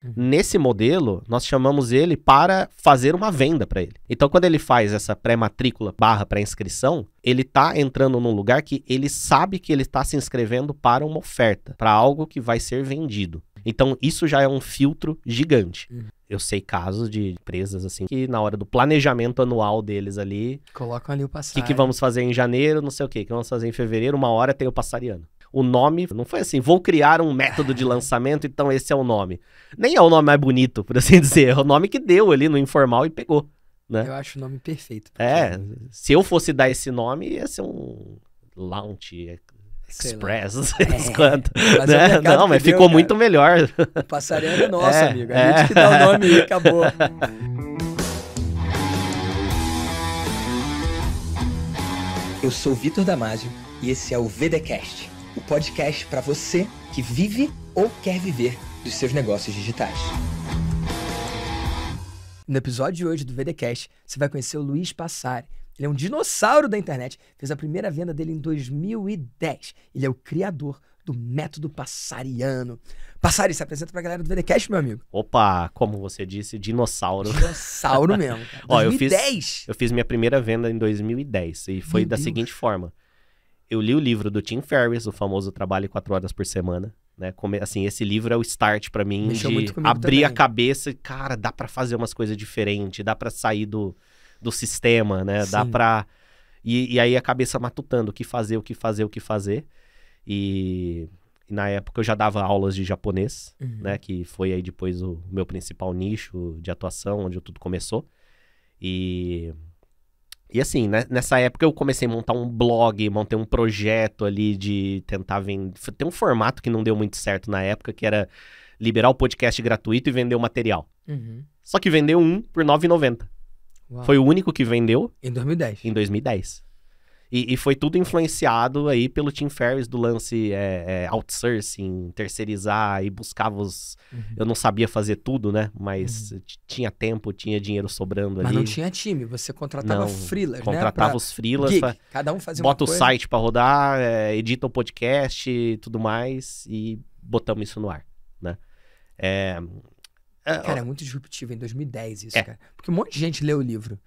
Nesse modelo, nós chamamos ele para fazer uma venda para ele. Então, quando ele faz essa pré-matrícula / pré-inscrição, ele está entrando num lugar que ele sabe que ele está se inscrevendo para uma oferta, para algo que vai ser vendido. Então, isso já é um filtro gigante. Eu sei casos de empresas assim que na hora do planejamento anual deles ali... Colocam ali o Passari. O que vamos fazer em janeiro, não sei o quê. O que vamos fazer em fevereiro, uma hora tem o Passariano. O nome não foi assim, vou criar um método de lançamento, então esse é o nome. Nem é o nome mais bonito, por assim dizer. É o nome que deu ali no informal e pegou, né? Eu acho o nome perfeito. Se eu fosse dar esse nome, ia ser um Launch Express, não sei quanto. Né? Não, mas ficou muito melhor. O Passariano é nosso, amigo. A gente que dá o nome e acabou. Eu sou o Vitor Damasio e esse é o VDcast, o podcast para você que vive ou quer viver dos seus negócios digitais. No episódio de hoje do VDcast, você vai conhecer o Luiz Passari. Ele é um dinossauro da internet, fez a primeira venda dele em 2010. Ele é o criador do método Passariano. Passari, se apresenta pra galera do VDcast, meu amigo. Opa, como você disse, dinossauro. Dinossauro mesmo, cara. 2010. Eu fiz minha primeira venda em 2010 e foi da seguinte forma. Eu li o livro do Tim Ferriss, o famoso Trabalhe 4 Horas por Semana, né? Assim, esse livro é o start pra mim de abrir a cabeça e, cara, dá pra fazer umas coisas diferentes, dá pra sair do sistema, né? Sim. Dá pra... E aí a cabeça matutando o que fazer. E na época eu já dava aulas de japonês, né? Que foi aí depois o meu principal nicho de atuação, onde tudo começou. E assim, né, nessa época eu comecei a montar um blog, montei um projeto ali de tentar vender... Tem um formato que não deu muito certo na época, que era liberar o podcast gratuito e vender o material. Só que vendeu um por R$ 9,90. Foi o único que vendeu. Em 2010. Em 2010. E foi tudo influenciado aí pelo Tim Ferriss do lance outsourcing, terceirizar e buscava os... Eu não sabia fazer tudo, né? Mas tinha tempo, tinha dinheiro sobrando ali. Mas não tinha time, você contratava freelas, né? Contratava os freelas. Cada um fazia bota uma coisa. Bota o site pra rodar, edita o podcast e tudo mais e botamos isso no ar, né? Cara, é muito disruptivo em 2010 isso, cara. Porque um monte de gente leu o livro.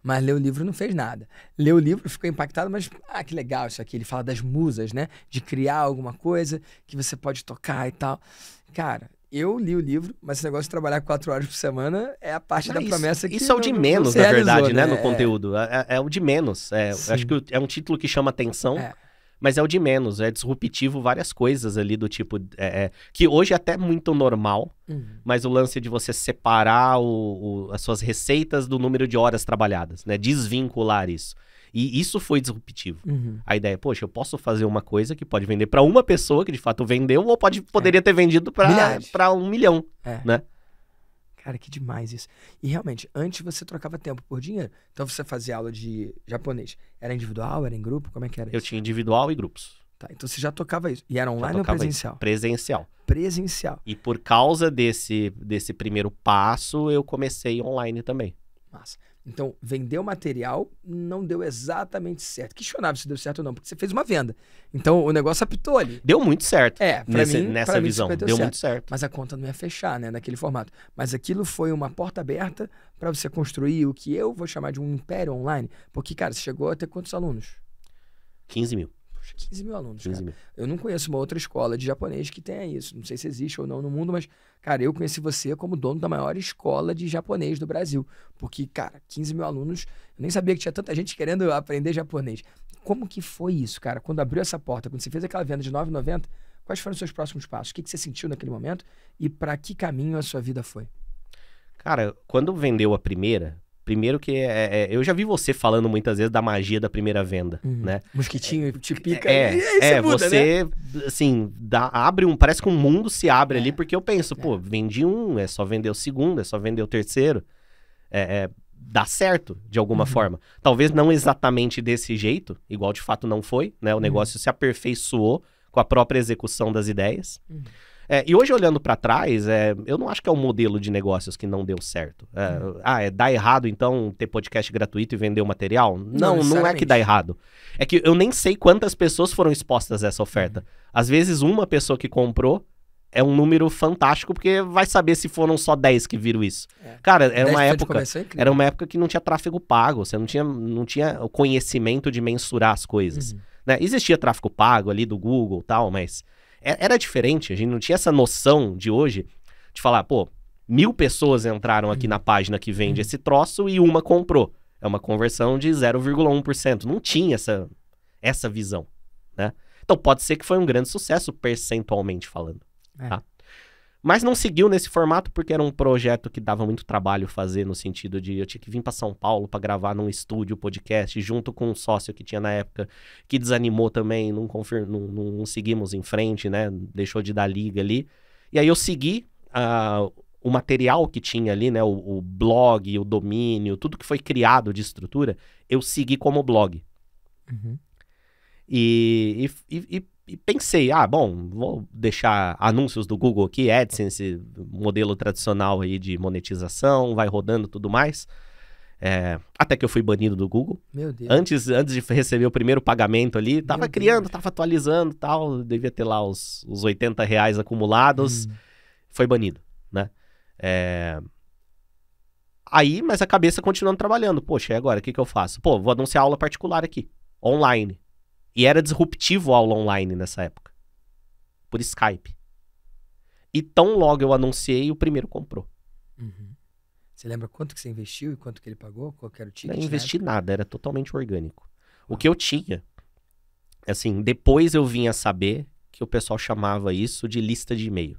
Mas ler o livro não fez nada. Ler o livro, ficou impactado, mas, que legal isso aqui. Ele fala das musas, né? De criar alguma coisa que você pode tocar e tal. Cara, eu li o livro, mas esse negócio de trabalhar 4 horas por semana é a parte da promessa que... Isso é o de menos, na verdade, né? No conteúdo. É o de menos. Acho que é um título que chama atenção. Mas é o de menos, é disruptivo várias coisas ali do tipo... que hoje é até muito normal, mas o lance de você separar as suas receitas do número de horas trabalhadas, né? Desvincular isso. E isso foi disruptivo. A ideia, poxa, eu posso fazer uma coisa que pode vender para uma pessoa, que de fato vendeu, ou poderia ter vendido para 1 milhão, né? Cara, que demais isso. E realmente, antes você trocava tempo por dinheiro. Então você fazia aula de japonês. Era individual, era em grupo? Como é que era isso? Eu tinha individual e grupos. Tá, então você já tocava isso. E era online ou presencial? Presencial. Presencial. E por causa desse primeiro passo, eu comecei online também. Massa. Então, vender o material não deu exatamente certo. Questionável se deu certo ou não, porque você fez uma venda. Então, o negócio apitou ali. Deu muito certo. Nessa visão. Deu muito certo. Mas a conta não ia fechar, né, naquele formato. Mas aquilo foi uma porta aberta para você construir o que eu vou chamar de um império online. Porque, cara, você chegou a ter quantos alunos? 15 mil. 15 mil alunos, 15 mil. Eu não conheço uma outra escola de japonês que tenha isso. Não sei se existe ou não no mundo, mas, cara, eu conheci você como dono da maior escola de japonês do Brasil. Porque, cara, 15 mil alunos, eu nem sabia que tinha tanta gente querendo aprender japonês. Como que foi isso, cara? Quando abriu essa porta, quando você fez aquela venda de R$ 9,90, quais foram os seus próximos passos? O que você sentiu naquele momento e para que caminho a sua vida foi? Cara, quando vendeu a primeiro que eu já vi você falando muitas vezes da magia da primeira venda, né? Mosquitinho te pica você, né? Assim, parece que um mundo se abre ali, porque eu penso, pô, vendi um, é só vender o segundo, é só vender o terceiro, dá certo, de alguma forma. Talvez não exatamente desse jeito, igual de fato não foi, né? O negócio se aperfeiçoou com a própria execução das ideias. E hoje, olhando para trás, eu não acho que é um modelo de negócios que não deu certo. Dá errado, então, ter podcast gratuito e vender o material? Não é que dá errado. É que eu nem sei quantas pessoas foram expostas a essa oferta. Às vezes, uma pessoa que comprou é um número fantástico, porque vai saber se foram só 10 que viram isso. Cara, era uma época que não tinha tráfego pago, você não tinha o conhecimento de mensurar as coisas. Né? Existia tráfego pago ali do Google e tal, mas era diferente, a gente não tinha essa noção de hoje, de falar, pô, 1000 pessoas entraram aqui na página que vende esse troço e uma comprou. É uma conversão de 0,1%. Não tinha essa visão, né? Então pode ser que foi um grande sucesso percentualmente falando. Tá? Mas não seguiu nesse formato porque era um projeto que dava muito trabalho fazer, no sentido de eu tinha que vir para São Paulo para gravar num estúdio podcast junto com um sócio que tinha na época, que desanimou também, não seguimos em frente, né? Deixou de dar liga ali. E aí eu segui o material que tinha ali, né? O blog, o domínio, tudo que foi criado de estrutura, eu segui como blog. E pensei, bom, vou deixar anúncios do Google aqui, AdSense, modelo tradicional aí de monetização, vai rodando tudo mais. Até que eu fui banido do Google. Meu Deus. Antes de receber o primeiro pagamento ali, tava criando, tava atualizando e tal, devia ter lá os R$80 acumulados, foi banido, né? Aí, mas a cabeça continuando trabalhando. Poxa, e agora, o que eu faço? Pô, vou anunciar aula particular aqui, online. E era disruptivo a aula online nessa época. Por Skype. E tão logo eu anunciei, o primeiro comprou. Você lembra quanto que você investiu e quanto que ele pagou? Qual que era o ticket? Não investi nada, era totalmente orgânico. O que eu tinha, assim, depois eu vim a saber que o pessoal chamava isso de lista de e-mail.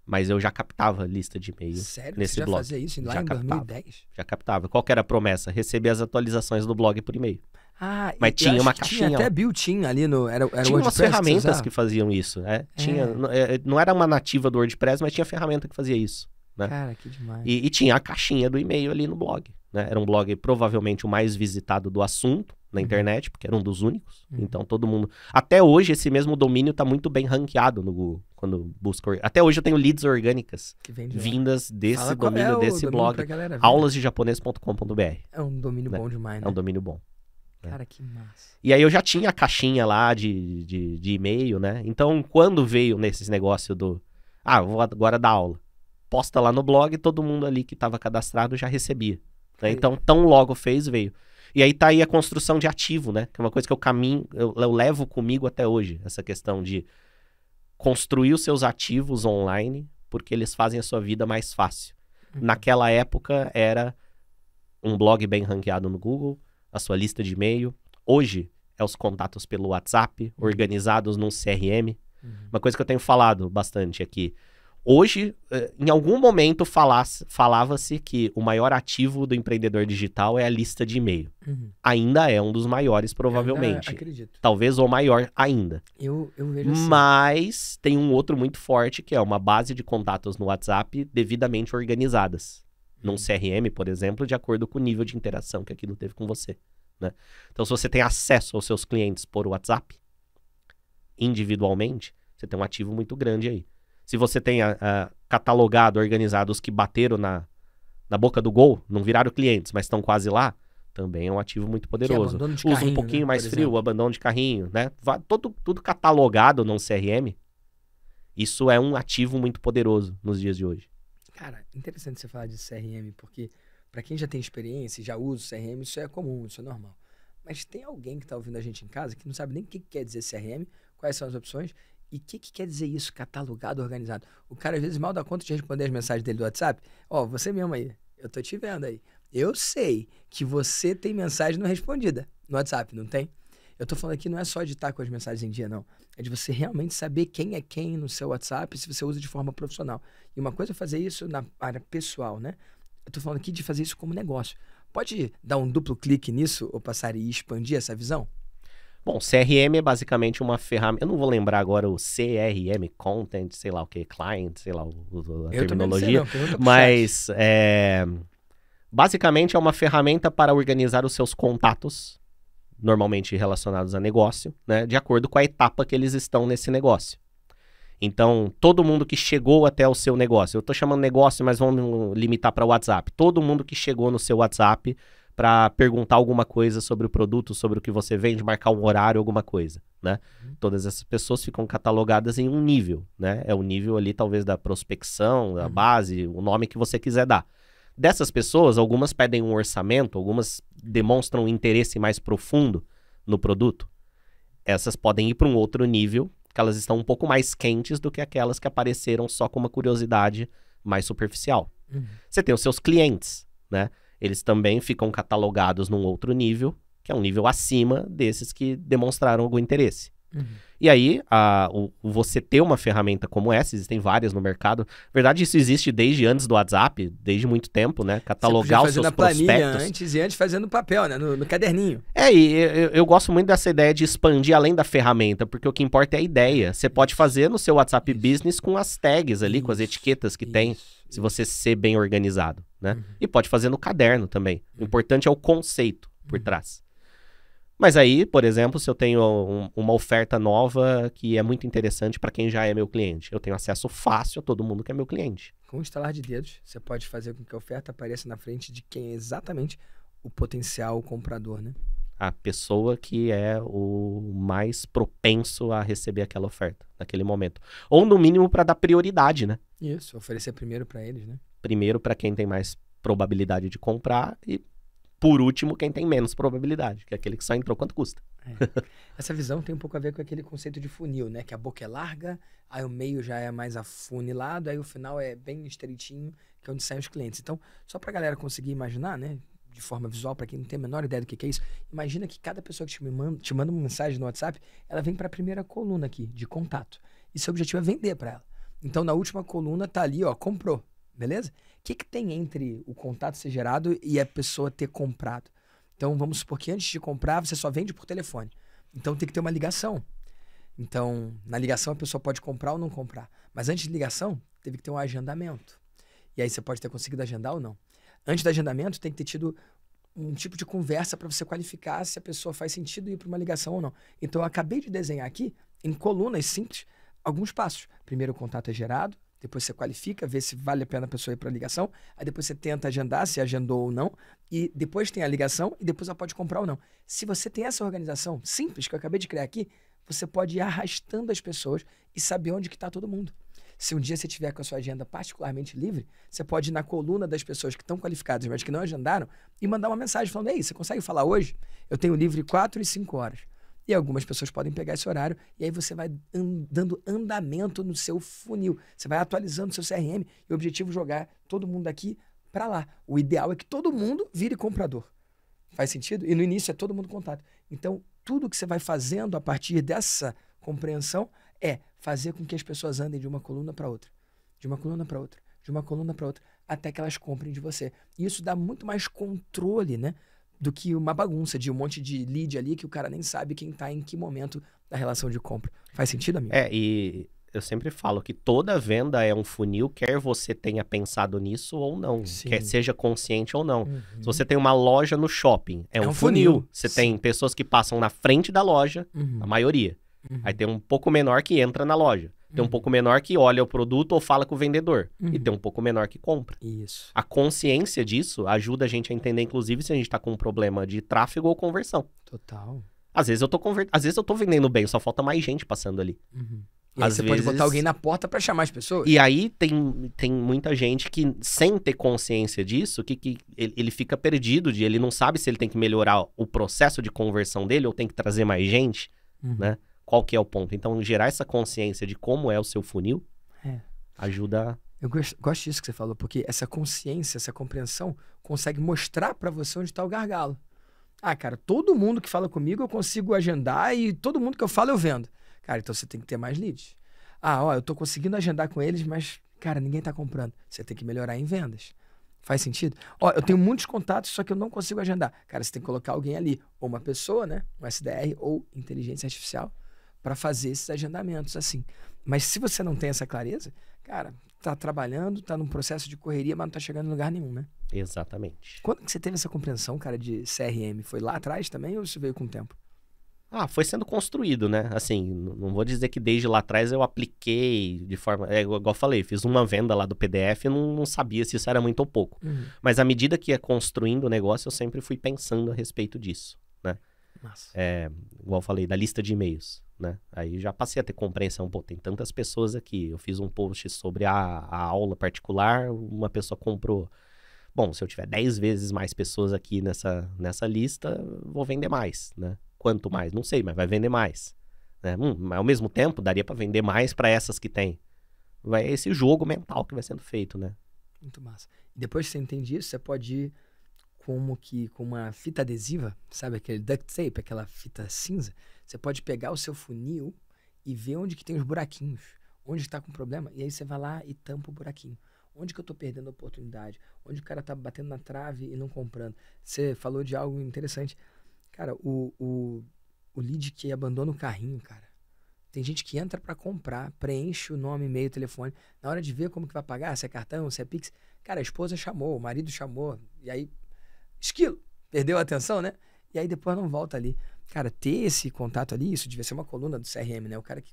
Mas eu já captava lista de e-mail. Sério? Nesse Você já blog. fazia isso lá já em captava, 2010? Já captava. Qual que era a promessa? Receber as atualizações do blog por e-mail. Mas tinha uma caixinha. Tinha até built-in ali no... Era tinha umas ferramentas que faziam isso. Não era uma nativa do WordPress, mas tinha ferramenta que fazia isso. Né? Cara, que demais. E tinha a caixinha do e-mail ali no blog. Né? Era um blog provavelmente o mais visitado do assunto na internet, porque era um dos únicos. Então todo mundo... Até hoje esse mesmo domínio está muito bem ranqueado no Google. Quando busca... Até hoje eu tenho leads orgânicas vindas desse domínio, desse blog. aulasdejaponês.com.br. É um domínio bom demais, né? É um domínio bom. Cara, que massa. E aí eu já tinha a caixinha lá de e-mail, né? Então, quando veio nesses negócios do... vou agora dar aula. Posta lá no blog, todo mundo ali que estava cadastrado já recebia. Né? Então, tão logo fez, veio. E aí tá aí a construção de ativo, né? Que é uma coisa que eu levo comigo até hoje. Essa questão de construir os seus ativos online, porque eles fazem a sua vida mais fácil. Naquela época, era um blog bem ranqueado no Google, a sua lista de e-mail. Hoje é os contatos pelo WhatsApp, organizados num CRM. Uma coisa que eu tenho falado bastante aqui. Hoje, em algum momento, falava-se que o maior ativo do empreendedor digital é a lista de e-mail. Ainda é um dos maiores, provavelmente. Acredito. Talvez o maior ainda. Eu vejo assim. Mas tem um outro muito forte, que é uma base de contatos no WhatsApp devidamente organizadas. Num CRM, por exemplo, de acordo com o nível de interação que aquilo teve com você. Né? Então, se você tem acesso aos seus clientes por WhatsApp, individualmente, você tem um ativo muito grande aí. Se você tem catalogado, organizado os que bateram na boca do gol, não viraram clientes, mas estão quase lá, também é um ativo muito poderoso. Usa um pouquinho mais frio, o abandono de carrinho, né? Tudo catalogado num CRM, isso é um ativo muito poderoso nos dias de hoje. Cara, interessante você falar de CRM, porque para quem já tem experiência e já usa o CRM, isso é comum, isso é normal. Mas tem alguém que está ouvindo a gente em casa que não sabe nem o que quer dizer CRM, quais são as opções e o que quer dizer isso, catalogado, organizado. O cara às vezes mal dá conta de responder as mensagens dele do WhatsApp. Você mesmo aí, eu tô te vendo aí. Eu sei que você tem mensagem não respondida no WhatsApp, não tem? Eu tô falando aqui não é só de estar com as mensagens em dia, não. É de você realmente saber quem é quem no seu WhatsApp, se você usa de forma profissional. E uma coisa é fazer isso na área pessoal, né? Eu tô falando aqui de fazer isso como negócio. Pode dar um duplo clique nisso, ou passar e expandir essa visão? Bom, CRM é basicamente uma ferramenta... Eu não vou lembrar agora o CRM, Content, sei lá o que, Client, sei lá a terminologia. Mas, basicamente é uma ferramenta para organizar os seus contatos, normalmente relacionados a negócio, né, de acordo com a etapa que eles estão nesse negócio. Então, todo mundo que chegou até o seu negócio, eu estou chamando negócio, mas vamos limitar para o WhatsApp. Todo mundo que chegou no seu WhatsApp para perguntar alguma coisa sobre o produto, sobre o que você vende, marcar um horário, alguma coisa, né? Todas essas pessoas ficam catalogadas em um nível, né? É o nível ali, talvez, da prospecção, da base, o nome que você quiser dar. Dessas pessoas, algumas pedem um orçamento, algumas demonstram um interesse mais profundo no produto. Essas podem ir para um outro nível, que elas estão um pouco mais quentes do que aquelas que apareceram só com uma curiosidade mais superficial. Você tem os seus clientes, né? Eles também ficam catalogados num outro nível, que é um nível acima desses que demonstraram algum interesse. E aí, você ter uma ferramenta como essa, existem várias no mercado. Na verdade, isso existe desde antes do WhatsApp, desde muito tempo, né? Catalogar os seus prospectos. Antes fazendo no papel, né? No caderninho. E eu gosto muito dessa ideia de expandir além da ferramenta, porque o que importa é a ideia. Você pode fazer no seu WhatsApp Business com as tags ali, com as etiquetas que tem, se você ser bem organizado, né? E pode fazer no caderno também. O importante é o conceito por trás. Mas aí, por exemplo, se eu tenho uma oferta nova que é muito interessante para quem já é meu cliente, eu tenho acesso fácil a todo mundo que é meu cliente. Com um estalar de dedos, você pode fazer com que a oferta apareça na frente de quem é exatamente o potencial comprador, né? A pessoa que é o mais propenso a receber aquela oferta naquele momento. Ou, no mínimo, para dar prioridade, né? Isso, oferecer primeiro para eles, né? Primeiro para quem tem mais probabilidade de comprar e, por último, quem tem menos probabilidade, que é aquele que só entrou quanto custa. Essa visão tem um pouco a ver com aquele conceito de funil, né? Que a boca é larga, aí o meio já é mais afunilado, aí o final é bem estreitinho, que é onde saem os clientes. Então, só pra galera conseguir imaginar, né? De forma visual, para quem não tem a menor ideia do que é isso, imagina que cada pessoa que te manda uma mensagem no WhatsApp, ela vem para a primeira coluna aqui, de contato. E seu objetivo é vender para ela. Então, na última coluna tá ali, ó, comprou, beleza? O que tem entre o contato ser gerado e a pessoa ter comprado? Então, vamos supor que antes de comprar, você só vende por telefone. Então, tem que ter uma ligação. Então, na ligação, a pessoa pode comprar ou não comprar. Mas antes de ligação, teve que ter um agendamento. E aí, você pode ter conseguido agendar ou não. Antes do agendamento, tem que ter tido um tipo de conversa para você qualificar se a pessoa faz sentido ir para uma ligação ou não. Então, eu acabei de desenhar aqui, em colunas simples, alguns passos. Primeiro, o contato é gerado. Depois você qualifica, vê se vale a pena a pessoa ir para a ligação. Aí depois você tenta agendar, se agendou ou não. E depois tem a ligação e depois ela pode comprar ou não. Se você tem essa organização simples que eu acabei de criar aqui, você pode ir arrastando as pessoas e saber onde que está todo mundo. Se um dia você tiver com a sua agenda particularmente livre, você pode ir na coluna das pessoas que estão qualificadas, mas que não agendaram, e mandar uma mensagem falando: ei, você consegue falar hoje? Eu tenho livre 4 e 5 horas. E algumas pessoas podem pegar esse horário e aí você vai dando andamento no seu funil. Você vai atualizando o seu CRM e o objetivo é jogar todo mundo daqui para lá. O ideal é que todo mundo vire comprador. Faz sentido? E no início é todo mundo contato. Então, tudo que você vai fazendo a partir dessa compreensão é fazer com que as pessoas andem de uma coluna para outra, de uma coluna para outra, de uma coluna para outra, até que elas comprem de você. E isso dá muito mais controle, né? Do que uma bagunça de um monte de lead ali que o cara nem sabe quem tá em que momento da relação de compra. Faz sentido, amigo? E eu sempre falo que toda venda é um funil, quer você tenha pensado nisso ou não, quer seja consciente ou não. Se você tem uma loja no shopping, é um funil. Você tem pessoas que passam na frente da loja, a maioria. Aí tem um pouco menor que entra na loja. Tem um pouco menor que olha o produto ou fala com o vendedor. E tem um pouco menor que compra. Isso. A consciência disso ajuda a gente a entender, inclusive, se a gente tá com um problema de tráfego ou conversão. Total. Às vezes eu tô vendendo bem, só falta mais gente passando ali. E aí você pode botar alguém na porta para chamar as pessoas. E aí tem muita gente que, sem ter consciência disso, que ele fica perdido, ele não sabe se ele tem que melhorar o processo de conversão dele ou tem que trazer mais gente, né? Qual que é o ponto? Então, gerar essa consciência de como é o seu funil ajuda... Eu gosto disso que você falou, porque essa consciência, essa compreensão, consegue mostrar para você onde está o gargalo. Ah, cara, todo mundo que fala comigo eu consigo agendar e todo mundo que eu falo eu vendo. Cara, então você tem que ter mais leads. Ah, ó, eu tô conseguindo agendar com eles, mas, cara, ninguém tá comprando. Você tem que melhorar em vendas. Faz sentido? Ó, eu tenho muitos contatos, só que eu não consigo agendar. Cara, você tem que colocar alguém ali, ou uma pessoa, né, um SDR ou inteligência artificial, para fazer esses agendamentos assim. Mas se você não tem essa clareza, cara, tá trabalhando, tá num processo de correria, mas não tá chegando em lugar nenhum, né? Exatamente. Quando que você teve essa compreensão, cara, de CRM? Foi lá atrás também ou isso veio com o tempo? Foi sendo construído, né? Assim, não vou dizer que desde lá atrás eu apliquei de forma... igual eu falei, fiz uma venda lá do PDF e não sabia se isso era muito ou pouco. Mas à medida que ia construindo o negócio, eu sempre fui pensando a respeito disso, né? Massa. Igual eu falei, da lista de e-mails, né? Aí já passei a ter compreensão, pô, tem tantas pessoas aqui. Eu fiz um post sobre a aula particular, uma pessoa comprou. Bom, se eu tiver 10 vezes mais pessoas aqui nessa lista, vou vender mais, né? Quanto mais? Não sei, mas vai vender mais. Né? Mas ao mesmo tempo, daria para vender mais para essas que tem. É esse jogo mental que vai sendo feito, né? Muito massa. E depois que você entende isso, você pode ir como que com uma fita adesiva, sabe aquele duct tape, aquela fita cinza, você pode pegar o seu funil e ver onde que tem os buraquinhos, onde está com problema, e aí você vai lá e tampa o buraquinho. Onde que eu tô perdendo a oportunidade? Onde o cara tá batendo na trave e não comprando? Você falou de algo interessante. Cara, o lead que abandona o carrinho, cara. Tem gente que entra para comprar, preenche o nome, e-mail, telefone. Na hora de ver como que vai pagar, se é cartão, se é Pix. Cara, a esposa chamou, o marido chamou. E aí, esquilo. Perdeu a atenção, né? E aí depois não volta ali. Cara, ter esse contato ali, isso devia ser uma coluna do CRM, né? O cara que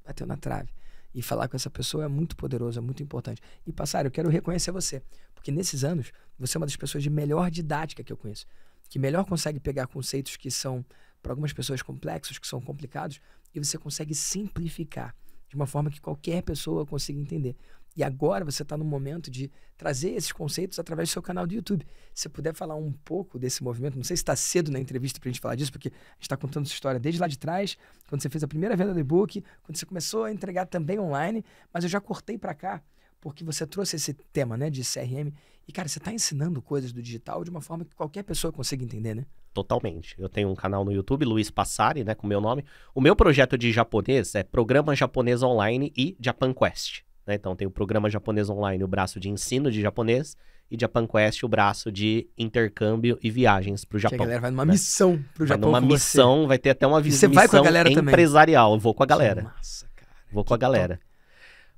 bateu na trave. E falar com essa pessoa é muito poderoso, é muito importante. E, Passaro, eu quero reconhecer você. Porque nesses anos, você é uma das pessoas de melhor didática que eu conheço. Que melhor consegue pegar conceitos que são, para algumas pessoas, complexos, que são complicados, e você consegue simplificar de uma forma que qualquer pessoa consiga entender. E agora você está no momento de trazer esses conceitos através do seu canal do YouTube. Se você puder falar um pouco desse movimento, não sei se está cedo na entrevista para a gente falar disso, porque a gente está contando essa história desde lá de trás, quando você fez a primeira venda do e-book, quando você começou a entregar também online, mas eu já cortei para cá, porque você trouxe esse tema, né, de CRM. E, cara, você está ensinando coisas do digital de uma forma que qualquer pessoa consiga entender, né? Totalmente. Eu tenho um canal no YouTube, Luiz Passari, né, com o meu nome. O meu projeto de japonês é Programa Japonês Online e Japan Quest. Né? Então, tem o Programa Japonês Online, o braço de ensino de japonês, e Japan Quest, o braço de intercâmbio e viagens para o Japão. Que a galera vai numa missão para o Japão. Vai numa missão, vai ter até uma missão vai com a galera empresarial. Também. Eu vou com a galera. Que massa, cara. Vou com a galera.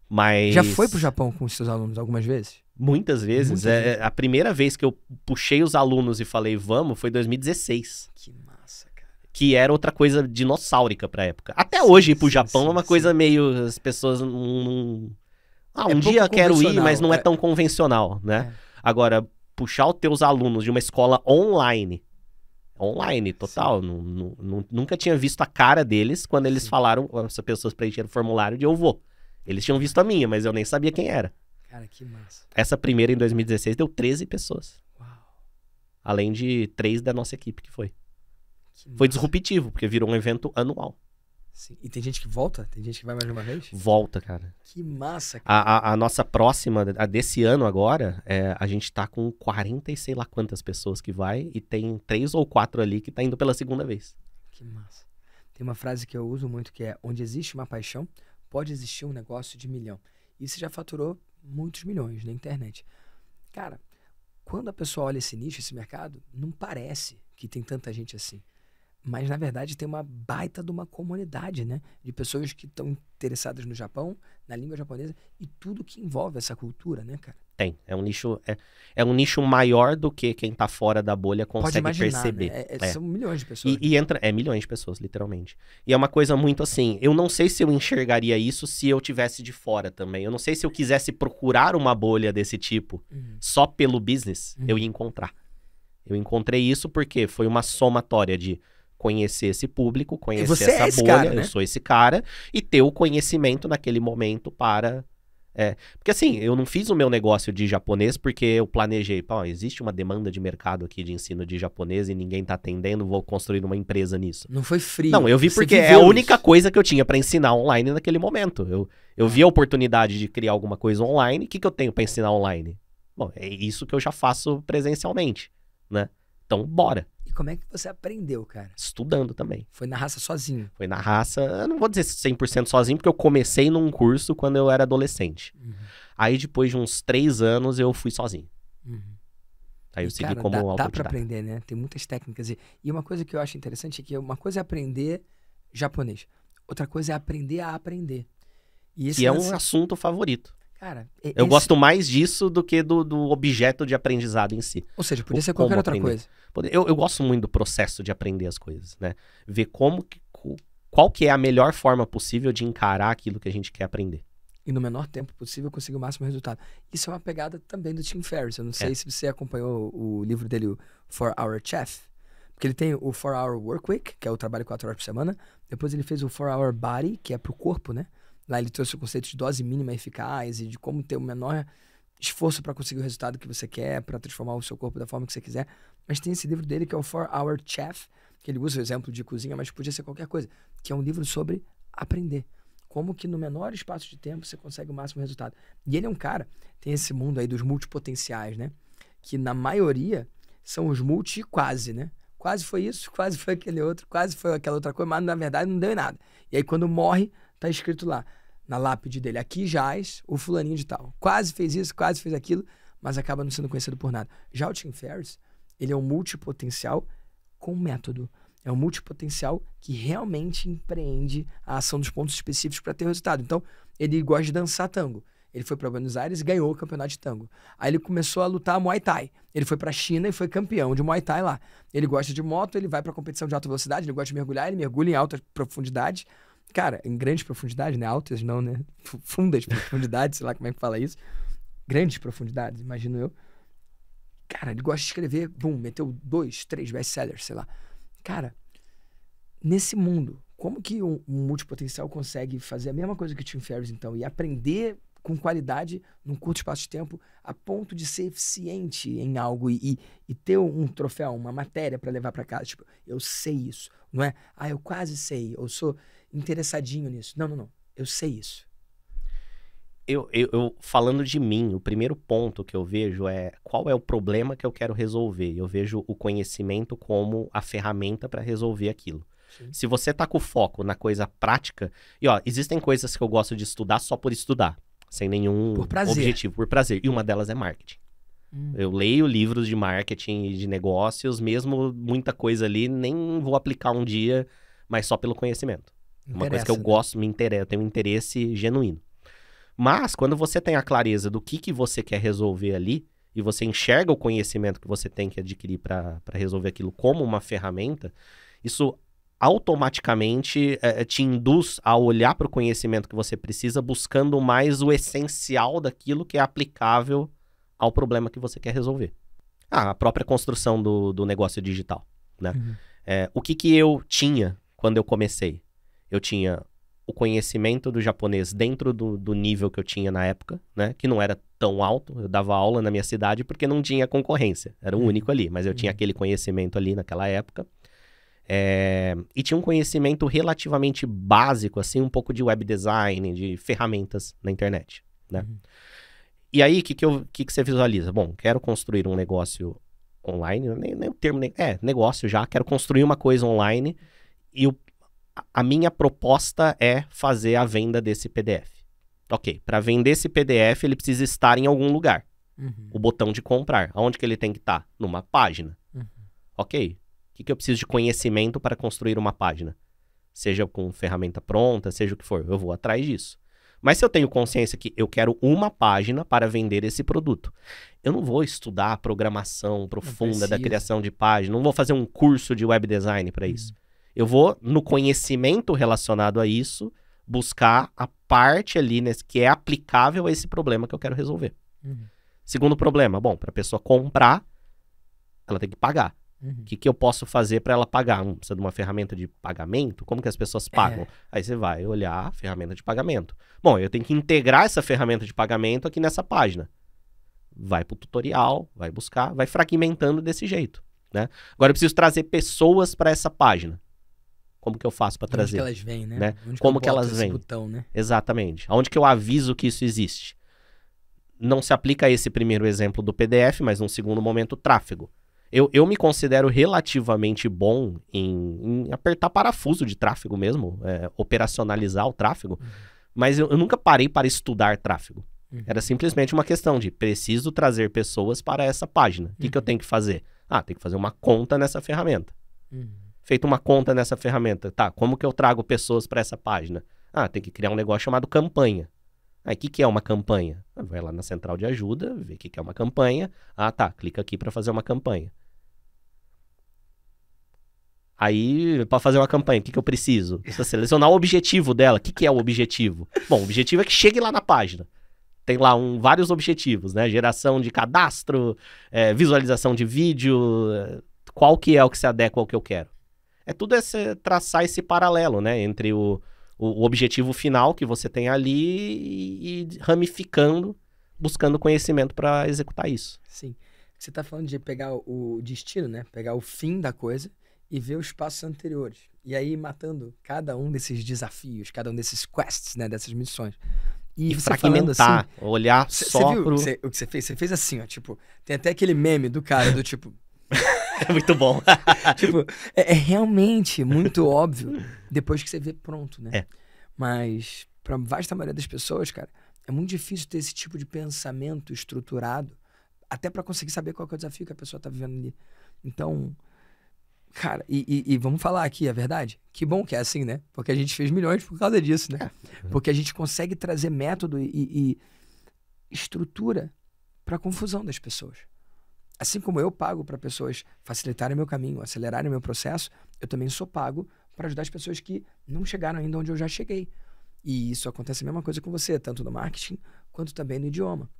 Mas... Já foi pro Japão com os seus alunos algumas vezes? Muitas vezes. A primeira vez que eu puxei os alunos e falei, vamos, foi em 2016. Que massa, cara. Que era outra coisa dinossáurica pra época. Até hoje ir pro Japão é uma coisa meio... As pessoas não... um dia eu quero ir, mas não é tão convencional, né? Agora, puxar os teus alunos de uma escola online, total, nunca tinha visto a cara deles quando eles falaram, as pessoas preencheram o formulário de eu vou. Eles tinham visto a minha, mas eu nem sabia quem era. Cara, que massa. Essa primeira, em 2016, deu 13 pessoas. Uau. Além de 3 da nossa equipe que foi. Foi disruptivo, porque virou um evento anual. Sim. E tem gente que volta? Tem gente que vai mais de uma vez? Volta, cara. Que massa, cara. A nossa próxima, a desse ano agora, a gente tá com 40 e sei lá quantas pessoas que vai, e tem 3 ou 4 ali que tá indo pela segunda vez. Que massa. Tem uma frase que eu uso muito que é: onde existe uma paixão, pode existir um negócio de 1 milhão. E você já faturou muitos milhões na internet. Cara, quando a pessoa olha esse nicho, esse mercado, não parece que tem tanta gente assim. Mas, na verdade, tem uma baita de uma comunidade, né? De pessoas que estão interessadas no Japão, na língua japonesa, e tudo que envolve essa cultura, né, cara? Tem. É um nicho, é um nicho maior do que quem tá fora da bolha consegue imaginar, perceber. Né? São milhões de pessoas. E entra... milhões de pessoas, literalmente. E é uma coisa muito assim, eu não sei se eu enxergaria isso se eu tivesse de fora também. Eu não sei se eu quisesse procurar uma bolha desse tipo, só pelo business, eu ia encontrar. Eu encontrei isso porque foi uma somatória de conhecer esse público, conhecer essa bolha, cara, né? Eu sou esse cara, e ter o conhecimento naquele momento para... Porque assim, eu não fiz o meu negócio de japonês porque eu planejei, existe uma demanda de mercado aqui de ensino de japonês e ninguém tá atendendo, vou construir uma empresa nisso. Não foi frio. Não, eu vi porque é a única coisa que eu tinha para ensinar online naquele momento. Eu vi a oportunidade de criar alguma coisa online, o que eu tenho para ensinar online? Bom, é isso que eu já faço presencialmente, né? Então, bora. E como é que você aprendeu, cara? Estudando também. Foi na raça sozinho? Foi na raça, eu não vou dizer 100% sozinho, porque eu comecei num curso quando eu era adolescente. Aí, depois de uns 3 anos, eu fui sozinho. Aí eu segui como autodidata. Dá pra aprender, né? Tem muitas técnicas. E uma coisa que eu acho interessante é que uma coisa é aprender japonês. Outra coisa é aprender a aprender. E esse é um assunto favorito. Cara, eu gosto mais disso do que do objeto de aprendizado em si. Ou seja, podia ser qualquer outra coisa. Eu gosto muito do processo de aprender as coisas, né? Ver como qual que é a melhor forma possível de encarar aquilo que a gente quer aprender. E no menor tempo possível conseguir o máximo resultado. Isso é uma pegada também do Tim Ferriss. Eu não sei se você acompanhou o livro dele, o 4-Hour Chef. Porque ele tem o 4-Hour Workweek, que é o trabalho 4 horas por semana. Depois ele fez o 4-Hour Body, que é pro corpo, né? Lá ele trouxe o conceito de dose mínima eficaz e de como ter o menor esforço para conseguir o resultado que você quer, para transformar o seu corpo da forma que você quiser. Mas tem esse livro dele que é o 4-Hour Chef, que ele usa o exemplo de cozinha, mas podia ser qualquer coisa. Que é um livro sobre aprender. Como que no menor espaço de tempo você consegue o máximo resultado. E ele é um cara, tem esse mundo aí dos multipotenciais, né? Que na maioria são os multi-quase, né? Quase foi isso, quase foi aquele outro, quase foi aquela outra coisa, mas na verdade não deu em nada. E aí quando morre, tá escrito lá, na lápide dele, aqui jaz o fulaninho de tal. Quase fez isso, quase fez aquilo, mas acaba não sendo conhecido por nada. Já o Tim Ferriss, ele é um multipotencial com método. É um multipotencial que realmente empreende a ação dos pontos específicos para ter resultado. Então, ele gosta de dançar tango. Ele foi para Buenos Aires e ganhou o campeonato de tango. Aí ele começou a lutar Muay Thai. Ele foi para a China e foi campeão de Muay Thai lá. Ele gosta de moto, ele vai para competição de alta velocidade, ele gosta de mergulhar, ele mergulha em altas profundidades. Cara, em grandes profundidades, né? Altas não, né? Fundas profundidades, sei lá como é que fala isso. Grandes profundidades, imagino eu. Cara, ele gosta de escrever, meteu 2, 3 best-sellers, sei lá. Cara, nesse mundo, como que um multipotencial consegue fazer a mesma coisa que o Tim Ferriss, então, e aprender com qualidade num curto espaço de tempo a ponto de ser eficiente em algo e ter um troféu, uma matéria para levar para casa? Tipo, eu sei isso, não é? Ah, eu quase sei, eu sou interessadinho nisso. Não. Eu sei isso. Eu falando de mim, o primeiro ponto que eu vejo é qual é o problema que eu quero resolver. Eu vejo o conhecimento como a ferramenta para resolver aquilo. Sim. Se você tá com foco na coisa prática... E ó, existem coisas que eu gosto de estudar só por estudar, sem nenhum objetivo, por prazer. E uma delas é marketing. Eu leio livros de marketing e de negócios, mesmo muita coisa ali, nem vou aplicar um dia, mas só pelo conhecimento. Uma coisa que eu gosto, me interessa, eu tenho um interesse genuíno. Mas, quando você tem a clareza do que você quer resolver ali, e você enxerga o conhecimento que você tem que adquirir para resolver aquilo como uma ferramenta, isso automaticamente te induz a olhar para o conhecimento que você precisa, buscando mais o essencial daquilo que é aplicável ao problema que você quer resolver. A própria construção do negócio digital, né? O que eu tinha quando eu comecei? Eu tinha o conhecimento do japonês dentro do nível que eu tinha na época, né? Que não era tão alto. Eu dava aula na minha cidade porque não tinha concorrência. Era o único ali, mas eu tinha aquele conhecimento ali naquela época. E tinha um conhecimento relativamente básico, assim, um pouco de web design, de ferramentas na internet, né? E aí, o que você visualiza? Bom, quero construir um negócio online, nem o termo... negócio já. Quero construir uma coisa online e a minha proposta é fazer a venda desse PDF. Ok, para vender esse PDF, ele precisa estar em algum lugar. O botão de comprar. Aonde que ele tem que estar? Numa página. Ok, o que eu preciso de conhecimento para construir uma página? Seja com ferramenta pronta, seja o que for, eu vou atrás disso. Mas se eu tenho consciência que eu quero uma página para vender esse produto, eu não vou estudar a programação profunda da criação de página, não vou fazer um curso de web design para isso. Eu vou, no conhecimento relacionado a isso, buscar a parte ali que é aplicável a esse problema que eu quero resolver. Segundo problema, bom, para a pessoa comprar, ela tem que pagar. O que eu posso fazer para ela pagar? Precisa de uma ferramenta de pagamento? Como que as pessoas pagam? Aí você vai olhar a ferramenta de pagamento. Bom, eu tenho que integrar essa ferramenta de pagamento aqui nessa página. Vai para o tutorial, vai buscar, vai fragmentando desse jeito, né? Agora eu preciso trazer pessoas para essa página. Como que eu faço para trazer? Onde que elas vêm, né? Como que elas vêm? Botão, né? Exatamente. Aonde que eu aviso que isso existe? Não se aplica a esse primeiro exemplo do PDF, mas num segundo momento, tráfego. Eu me considero relativamente bom em apertar parafuso de tráfego mesmo, operacionalizar o tráfego, mas eu nunca parei para estudar tráfego. Era simplesmente uma questão de preciso trazer pessoas para essa página. O que eu tenho que fazer? Tem que fazer uma conta nessa ferramenta. Feito uma conta nessa ferramenta, tá, como que eu trago pessoas para essa página? Tem que criar um negócio chamado campanha. Aí, o que é uma campanha? Vai lá na central de ajuda, vê o que é uma campanha. Clica aqui para fazer uma campanha. Aí, para fazer uma campanha, o que eu preciso? Precisa selecionar o objetivo dela. O que é o objetivo? Bom, o objetivo é que chegue lá na página. Tem lá vários objetivos, né? Geração de cadastro, visualização de vídeo, qual que é o que se adequa ao que eu quero. É tudo traçar esse paralelo, né? Entre o objetivo final que você tem ali e ramificando, buscando conhecimento para executar isso. Sim. Você está falando de pegar o destino, né? Pegar o fim da coisa e ver os passos anteriores. E aí matando cada um desses desafios, cada um desses quests, né? Dessas missões. E fragmentar, assim, olhar só viu pro... o que você fez? Você fez assim, ó, tipo... Tem até aquele meme do cara, do tipo... É muito bom. Tipo, é realmente muito óbvio depois que você vê pronto, né? Mas pra vasta maioria das pessoas, cara, é muito difícil ter esse tipo de pensamento estruturado até pra conseguir saber qual que é o desafio que a pessoa tá vivendo ali. Então... Cara, e vamos falar aqui a verdade? Que bom que é assim, né? Porque a gente fez milhões por causa disso, né? Porque a gente consegue trazer método e estrutura para a confusão das pessoas. Assim como eu pago para pessoas facilitarem meu caminho, acelerarem meu processo, eu também sou pago para ajudar as pessoas que não chegaram ainda onde eu já cheguei. E isso acontece a mesma coisa com você, tanto no marketing quanto também no idioma.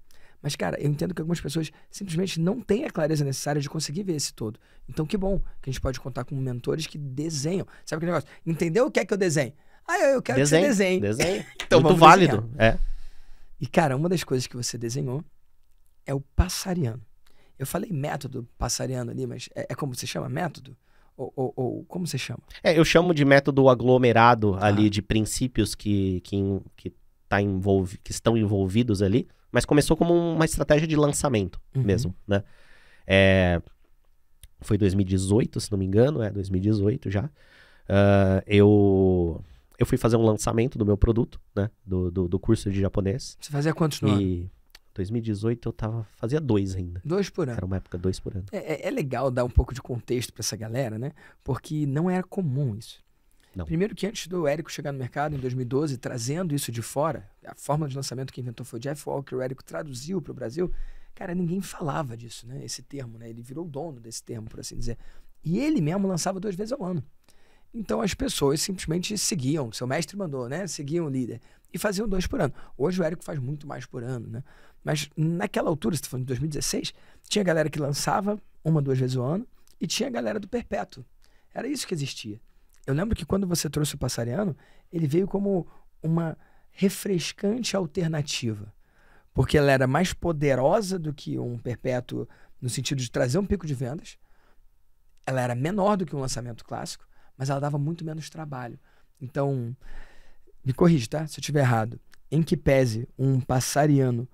Mas, cara, eu entendo que algumas pessoas simplesmente não têm a clareza necessária de conseguir ver esse todo. Então, que bom que a gente pode contar com mentores que desenham. Sabe aquele negócio? Entendeu o que é que eu desenho? Eu quero que você desenhe. Desenho. Então, muito válido. Desenhar. E, cara, uma das coisas que você desenhou é o passariano. Eu falei método passariano ali, mas é como você chama? Método? Ou como você chama? Eu chamo de método aglomerado ali de princípios que estão envolvidos ali. Mas começou como uma estratégia de lançamento mesmo, né? Foi 2018, se não me engano, 2018 já. Eu fui fazer um lançamento do meu produto, né? Do curso de japonês. Você fazia quantos no ano? Em 2018 fazia 2 ainda. 2 por ano. Era uma época 2 por ano. É legal dar um pouco de contexto pra essa galera, né? Porque não era comum isso. Não. Primeiro que antes do Érico chegar no mercado em 2012, trazendo isso de fora, a forma de lançamento que inventou foi o Jeff Walker, o Érico traduziu para o Brasil, cara, ninguém falava disso, né? Esse termo, né? Ele virou o dono desse termo, por assim dizer. E ele mesmo lançava 2 vezes ao ano. Então as pessoas simplesmente seguiam, seu mestre mandou, né? Seguiam o líder e faziam 2 por ano. Hoje o Érico faz muito mais por ano, né? Mas naquela altura, você está falando de 2016, tinha galera que lançava 1, 2 vezes ao ano e tinha a galera do perpétuo. Era isso que existia. Eu lembro que quando você trouxe o passariano, ele veio como uma refrescante alternativa. Porque ela era mais poderosa do que um perpétuo no sentido de trazer um pico de vendas. Ela era menor do que um lançamento clássico, mas ela dava muito menos trabalho. Então, me corrige, tá? Se eu estiver errado. Em que pese um passariano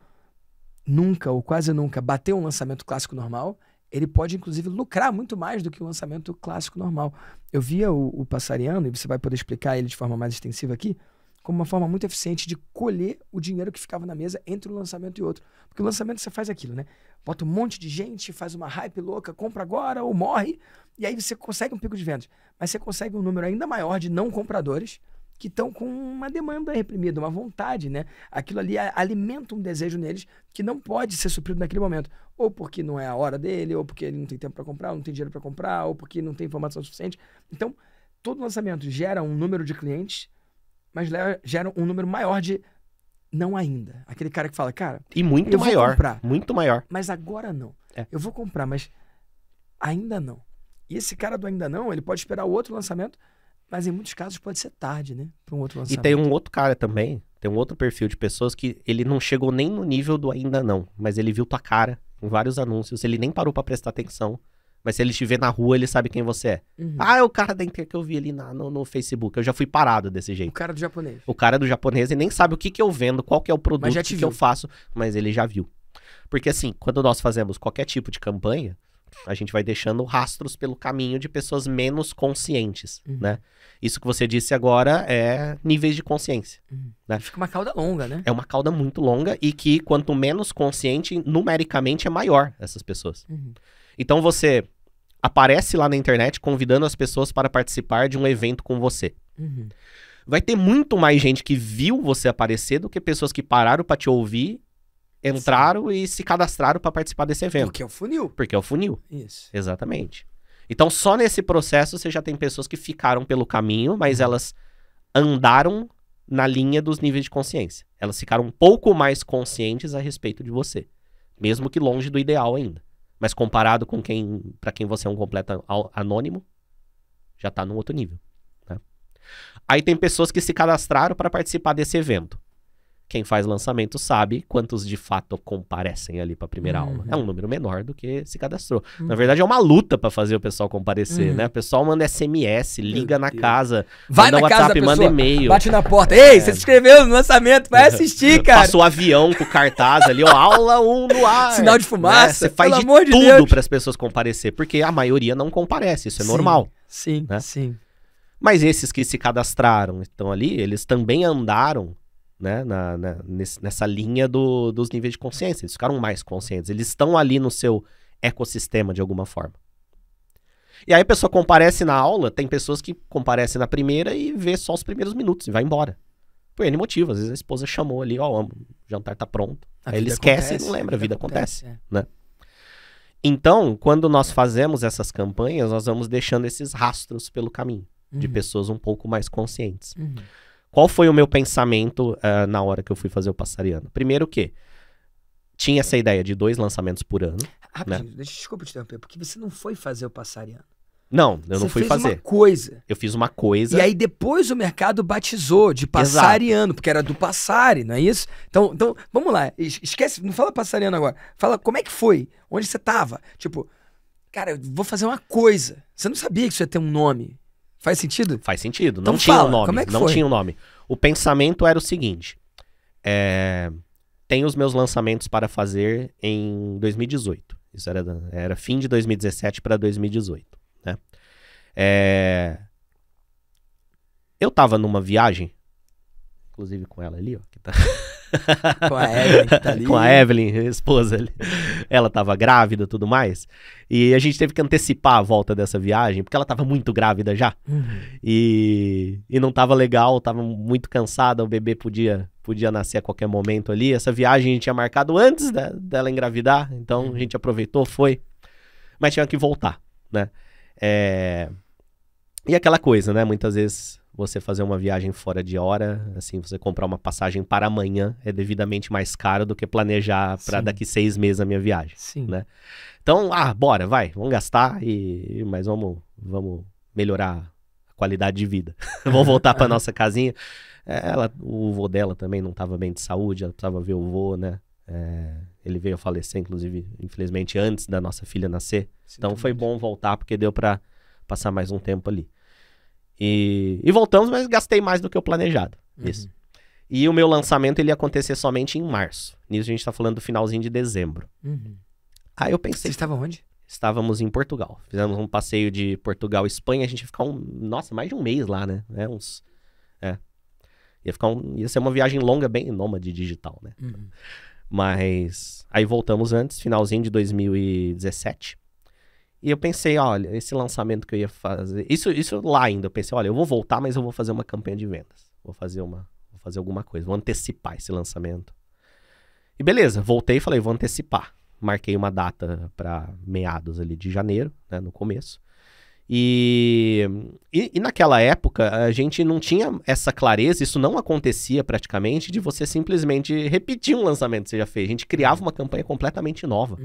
nunca ou quase nunca bater um lançamento clássico normal, ele pode, inclusive, lucrar muito mais do que o lançamento clássico normal. Eu via o passariano, e você vai poder explicar ele de forma mais extensiva aqui, como uma forma muito eficiente de colher o dinheiro que ficava na mesa entre um lançamento e outro. Porque o lançamento você faz aquilo, né? Bota um monte de gente, faz uma hype louca, compra agora ou morre, e aí você consegue um pico de vendas. Mas você consegue um número ainda maior de não compradores que estão com uma demanda reprimida, uma vontade, né? Aquilo ali alimenta um desejo neles que não pode ser suprido naquele momento. Ou porque não é a hora dele, ou porque ele não tem tempo para comprar, ou não tem dinheiro para comprar, ou porque não tem informação suficiente. Então, todo lançamento gera um número de clientes, mas gera um número maior de não ainda. Aquele cara que fala, cara... E muito maior. Comprar, muito maior. Mas agora não. Eu vou comprar, mas ainda não. E esse cara do ainda não, ele pode esperar o outro lançamento, mas em muitos casos pode ser tarde, né? Para um outro lançamento. E tem um outro cara também, tem um outro perfil de pessoas que ele não chegou nem no nível do ainda não, mas ele viu tua cara em vários anúncios, ele nem parou para prestar atenção, mas se ele te ver na rua, ele sabe quem você é. É o cara da internet que eu vi ali no Facebook, eu já fui parado desse jeito. O cara do japonês. O cara do japonês, ele nem sabe o que eu vendo, qual que é o produto que eu faço, mas ele já viu. Porque assim, quando nós fazemos qualquer tipo de campanha, a gente vai deixando rastros pelo caminho de pessoas menos conscientes, né? Isso que você disse agora é níveis de consciência. Né? Fica uma cauda longa, né? É uma cauda muito longa e que quanto menos consciente, numericamente é maior essas pessoas. Então você aparece lá na internet convidando as pessoas para participar de um evento com você. Vai ter muito mais gente que viu você aparecer do que pessoas que pararam para te ouvir, entraram e se cadastraram para participar desse evento. Porque é o funil. Porque é o funil. Isso. Exatamente. Então, só nesse processo você já tem pessoas que ficaram pelo caminho, mas elas andaram na linha dos níveis de consciência. Elas ficaram um pouco mais conscientes a respeito de você. Mesmo que longe do ideal ainda. Mas comparado com para quem você é um completo anônimo, já tá num outro nível. Né? Aí tem pessoas que se cadastraram para participar desse evento. Quem faz lançamento sabe quantos de fato comparecem ali para a primeira aula. É um número menor do que se cadastrou. Na verdade, é uma luta para fazer o pessoal comparecer, né? O pessoal manda SMS, liga na casa, vai manda na WhatsApp, casa manda e-mail. Bate na porta. Ei, você se inscreveu no lançamento, vai assistir, cara. Passa o avião com cartaz ali, ó, aula 1 no ar. Sinal de fumaça. Né? Você faz de tudo para as pessoas comparecer, porque a maioria não comparece, isso é normal. Sim, né? sim. Mas esses que se cadastraram, estão ali, eles também andaram, né, nessa linha dos níveis de consciência. Eles ficaram mais conscientes. Eles estão ali no seu ecossistema de alguma forma. E aí a pessoa comparece na aula, tem pessoas que comparecem na primeira e vê só os primeiros minutos e vai embora. Por N motivo. Às vezes a esposa chamou ali, ó, o jantar tá pronto. Aí ele esquece e não lembra, a vida acontece. Né? Então, quando nós fazemos essas campanhas, nós vamos deixando esses rastros pelo caminho de pessoas um pouco mais conscientes. Qual foi o meu pensamento na hora que eu fui fazer o Passariano? Primeiro que tinha essa ideia de 2 lançamentos por ano. Rapidinho, desculpa te interromper, porque você não foi fazer o Passariano. Não, eu não fui fazer. Você fez uma coisa. Eu fiz uma coisa. E aí depois o mercado batizou de Passariano, porque era do Passari, não é isso? Então vamos lá, esquece, não fala Passariano agora. Fala como é que foi, onde você tava. Tipo, cara, eu vou fazer uma coisa. Você não sabia que isso ia ter um nome. Faz sentido? Faz sentido. Então não tinha fala, um nome. como é que não foi? tinha um nome. O pensamento era o seguinte. Tenho os meus lançamentos para fazer em 2018. Isso era fim de 2017 para 2018. Né? Eu tava numa viagem, inclusive com ela ali, ó. Que tá... Com a Evelyn, que tá ali. Com a Evelyn, a esposa ali. Ela tava grávida e tudo mais. E a gente teve que antecipar a volta dessa viagem, porque ela tava muito grávida já. E não tava legal, tava muito cansada, o bebê podia nascer a qualquer momento ali. Essa viagem a gente tinha marcado antes dela engravidar, então a gente aproveitou, foi. Mas tinha que voltar, né? E aquela coisa, né? Muitas vezes você fazer uma viagem fora de hora, assim, você comprar uma passagem para amanhã é devidamente mais caro do que planejar para daqui 6 meses a minha viagem. Sim. Né? Então, bora, vamos gastar, mas vamos melhorar a qualidade de vida. Vamos voltar para nossa casinha. O vô dela também não estava bem de saúde, ela precisava ver o vô, né? Ele veio a falecer, inclusive, infelizmente, antes da nossa filha nascer. Então foi bom voltar, porque deu para passar mais um tempo ali. E voltamos, mas gastei mais do que o planejado. Isso. E o meu lançamento ele ia acontecer somente em março. Nisso a gente tá falando do finalzinho de dezembro. Aí eu pensei... Você estava onde? Estávamos em Portugal. Fizemos um passeio de Portugal e Espanha. A gente ia ficar mais de um mês lá, né? Ia ser uma viagem longa, bem nômade digital, né? Mas aí voltamos antes, finalzinho de 2017. E eu pensei, olha, esse lançamento que eu ia fazer... Isso lá ainda, eu pensei, olha, eu vou voltar, mas eu vou fazer uma campanha de vendas. Vou fazer alguma coisa, vou antecipar esse lançamento. E beleza, voltei e falei, vou antecipar. Marquei uma data para meados ali de janeiro, né, no começo. E naquela época, a gente não tinha essa clareza, isso não acontecia praticamente, de você simplesmente repetir um lançamento que você já fez. A gente criava uma campanha completamente nova.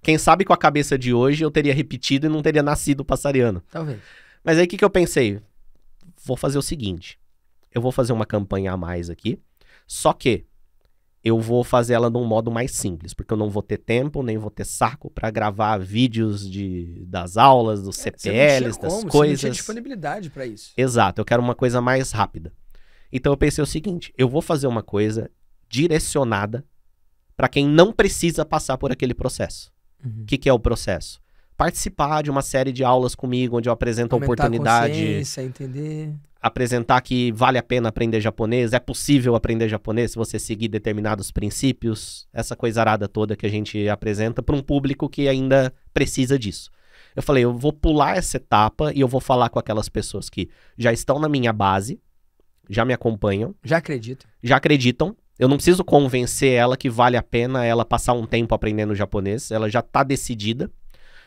Quem sabe com a cabeça de hoje eu teria repetido e não teria nascido Passariano. Talvez. Mas aí o que eu pensei? Vou fazer o seguinte. Eu vou fazer uma campanha a mais aqui. Só que eu vou fazer ela num modo mais simples. Porque eu não vou ter tempo, nem vou ter saco para gravar vídeos das aulas, dos CPLs, das coisas. Você não tinha disponibilidade para isso. Exato. Eu quero uma coisa mais rápida. Então eu pensei o seguinte. Eu vou fazer uma coisa direcionada para quem não precisa passar por aquele processo. O que é o processo? Participar de uma série de aulas comigo, onde eu apresento a oportunidade. Entender. Apresentar que vale a pena aprender japonês, é possível aprender japonês se você seguir determinados princípios, essa coisarada toda que a gente apresenta para um público que ainda precisa disso. Eu falei, eu vou pular essa etapa e eu vou falar com aquelas pessoas que já estão na minha base, já me acompanham. Já acreditam. Eu não preciso convencer ela que vale a pena ela passar um tempo aprendendo japonês. Ela já está decidida.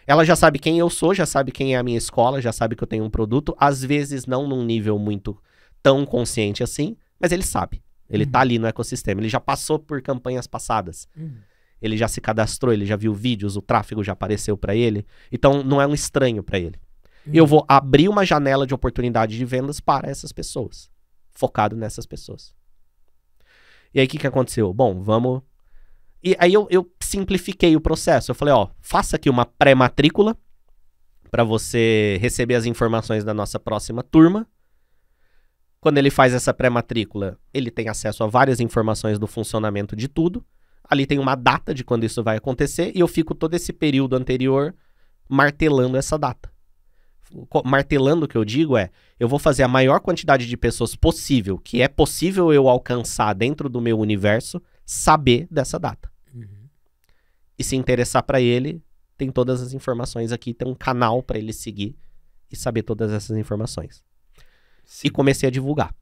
Ela já sabe quem eu sou, já sabe quem é a minha escola, já sabe que eu tenho um produto. Às vezes não num nível muito tão consciente assim, mas ele sabe. Ele tá ali no ecossistema. Ele já passou por campanhas passadas. Ele já se cadastrou, ele já viu vídeos, o tráfego já apareceu para ele. Então não é um estranho para ele. E eu vou abrir uma janela de oportunidade de vendas para essas pessoas. Focado nessas pessoas. E aí o que aconteceu? Bom, vamos... E aí eu simplifiquei o processo. Eu falei, ó, faça aqui uma pré-matrícula para você receber as informações da nossa próxima turma. Quando ele faz essa pré-matrícula, ele tem acesso a várias informações do funcionamento de tudo. Ali tem uma data de quando isso vai acontecer e eu fico todo esse período anterior martelando essa data. Martelando o que eu digo é, eu vou fazer a maior quantidade de pessoas possível, que é possível eu alcançar dentro do meu universo, saber dessa data. E se interessar para ele, tem todas as informações aqui, tem um canal para ele seguir e saber todas essas informações. Sim. E comecei a divulgar.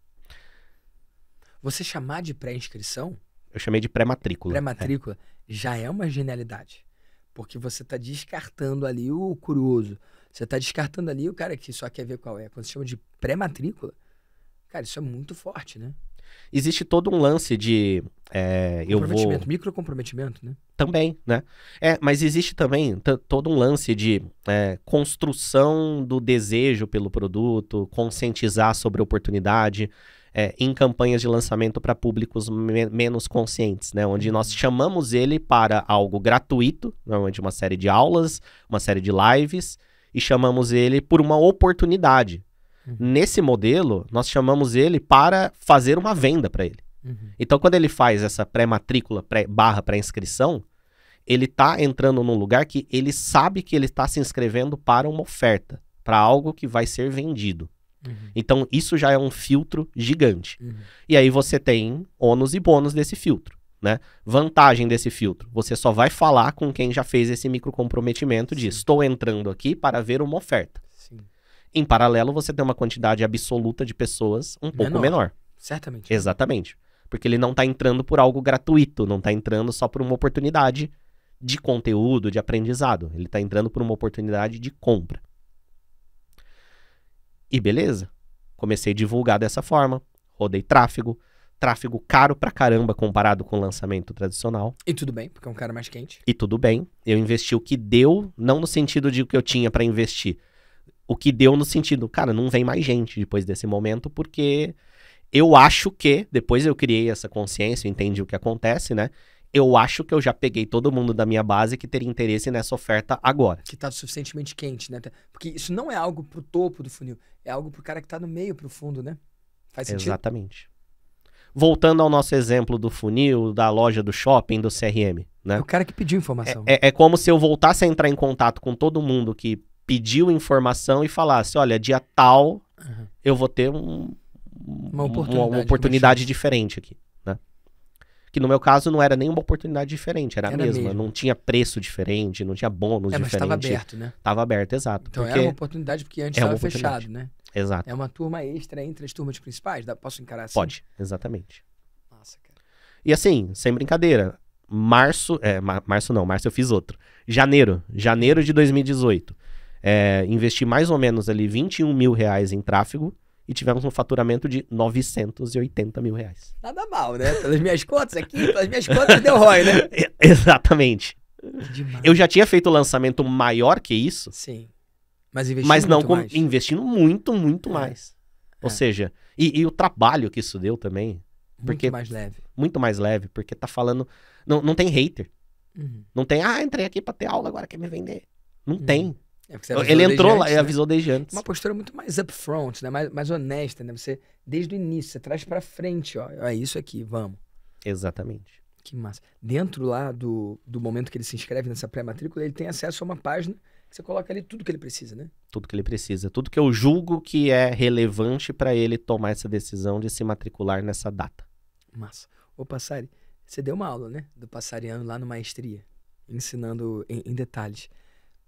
Você chamar de pré-inscrição? Eu chamei de pré-matrícula. Pré-matrícula já é uma genialidade. Porque você está descartando ali o curioso. Você está descartando ali o cara que só quer ver qual é. Quando você chama de pré-matrícula, cara, isso é muito forte, né? Existe todo um lance de... comprometimento, microcomprometimento, né? Também, né? Mas existe também todo um lance de construção do desejo pelo produto, conscientizar sobre a oportunidade, em campanhas de lançamento para públicos menos conscientes, né? Onde nós chamamos ele para algo gratuito, normalmente uma série de aulas, uma série de lives, e chamamos ele por uma oportunidade. Nesse modelo, nós chamamos ele para fazer uma venda para ele. Então, quando ele faz essa pré-matrícula, pré-inscrição, ele está entrando num lugar que ele sabe que ele está se inscrevendo para uma oferta, para algo que vai ser vendido. Então, isso já é um filtro gigante. E aí você tem ônus e bônus desse filtro, né? Vantagem desse filtro, você só vai falar com quem já fez esse microcomprometimento de estou entrando aqui para ver uma oferta. Em paralelo, você tem uma quantidade absoluta de pessoas um pouco menor. Certamente. Exatamente. Porque ele não está entrando por algo gratuito, não está entrando só por uma oportunidade de conteúdo, de aprendizado. Ele está entrando por uma oportunidade de compra. E beleza. Comecei a divulgar dessa forma. Rodei tráfego. Tráfego caro pra caramba comparado com o lançamento tradicional. E tudo bem, porque é um cara mais quente. E tudo bem. Eu investi o que deu, não no sentido de o que eu tinha para investir. O que deu no sentido, cara, não vem mais gente depois desse momento, porque eu acho que, depois eu criei essa consciência, entendi o que acontece, né? Eu acho que eu já peguei todo mundo da minha base que teria interesse nessa oferta agora. Que tá suficientemente quente, né? Porque isso não é algo pro topo do funil, é algo pro cara que tá no meio, pro fundo, né? Faz sentido? Exatamente. Voltando ao nosso exemplo do funil, da loja do shopping, do CRM, né? É o cara que pediu informação. É como se eu voltasse a entrar em contato com todo mundo que pediu informação e falasse, olha, dia tal, eu vou ter uma oportunidade diferente aqui, né? Que no meu caso não era nenhuma oportunidade diferente, era a mesma. Não tinha preço diferente, não tinha bônus diferente. Mas estava aberto, né? Estava aberto, exato. Então era uma oportunidade porque antes estava fechado, né? Exato. É uma turma extra entre as turmas principais? Posso encarar assim? Pode, exatamente. Nossa, cara. E assim, sem brincadeira, março eu fiz outro. Janeiro de 2018. Investi mais ou menos ali 21 mil reais em tráfego e tivemos um faturamento de 980 mil reais. Nada mal, né? Pelas minhas contas aqui, deu ROI, né? Exatamente. Demais. Eu já tinha feito o lançamento maior que isso. Sim. Mas investindo muito mais. Ou seja, e o trabalho que isso deu também. Muito mais leve. Muito mais leve, porque tá falando... Não tem hater. Não tem, entrei aqui pra ter aula, agora quer me vender. Não tem. Ele entrou lá e avisou desde antes. Uma postura muito mais upfront, né? Mais honesta, né? Você, desde o início, você traz pra frente, ó. É isso aqui, vamos. Exatamente. Que massa. Dentro lá do momento que ele se inscreve nessa pré-matrícula, ele tem acesso a uma página que você coloca ali tudo que ele precisa, né? Tudo que ele precisa. Tudo que eu julgo que é relevante pra ele tomar essa decisão de se matricular nessa data. Massa. Ô, Passari, você deu uma aula, né? Do Passariano lá no Maestria, ensinando em detalhes.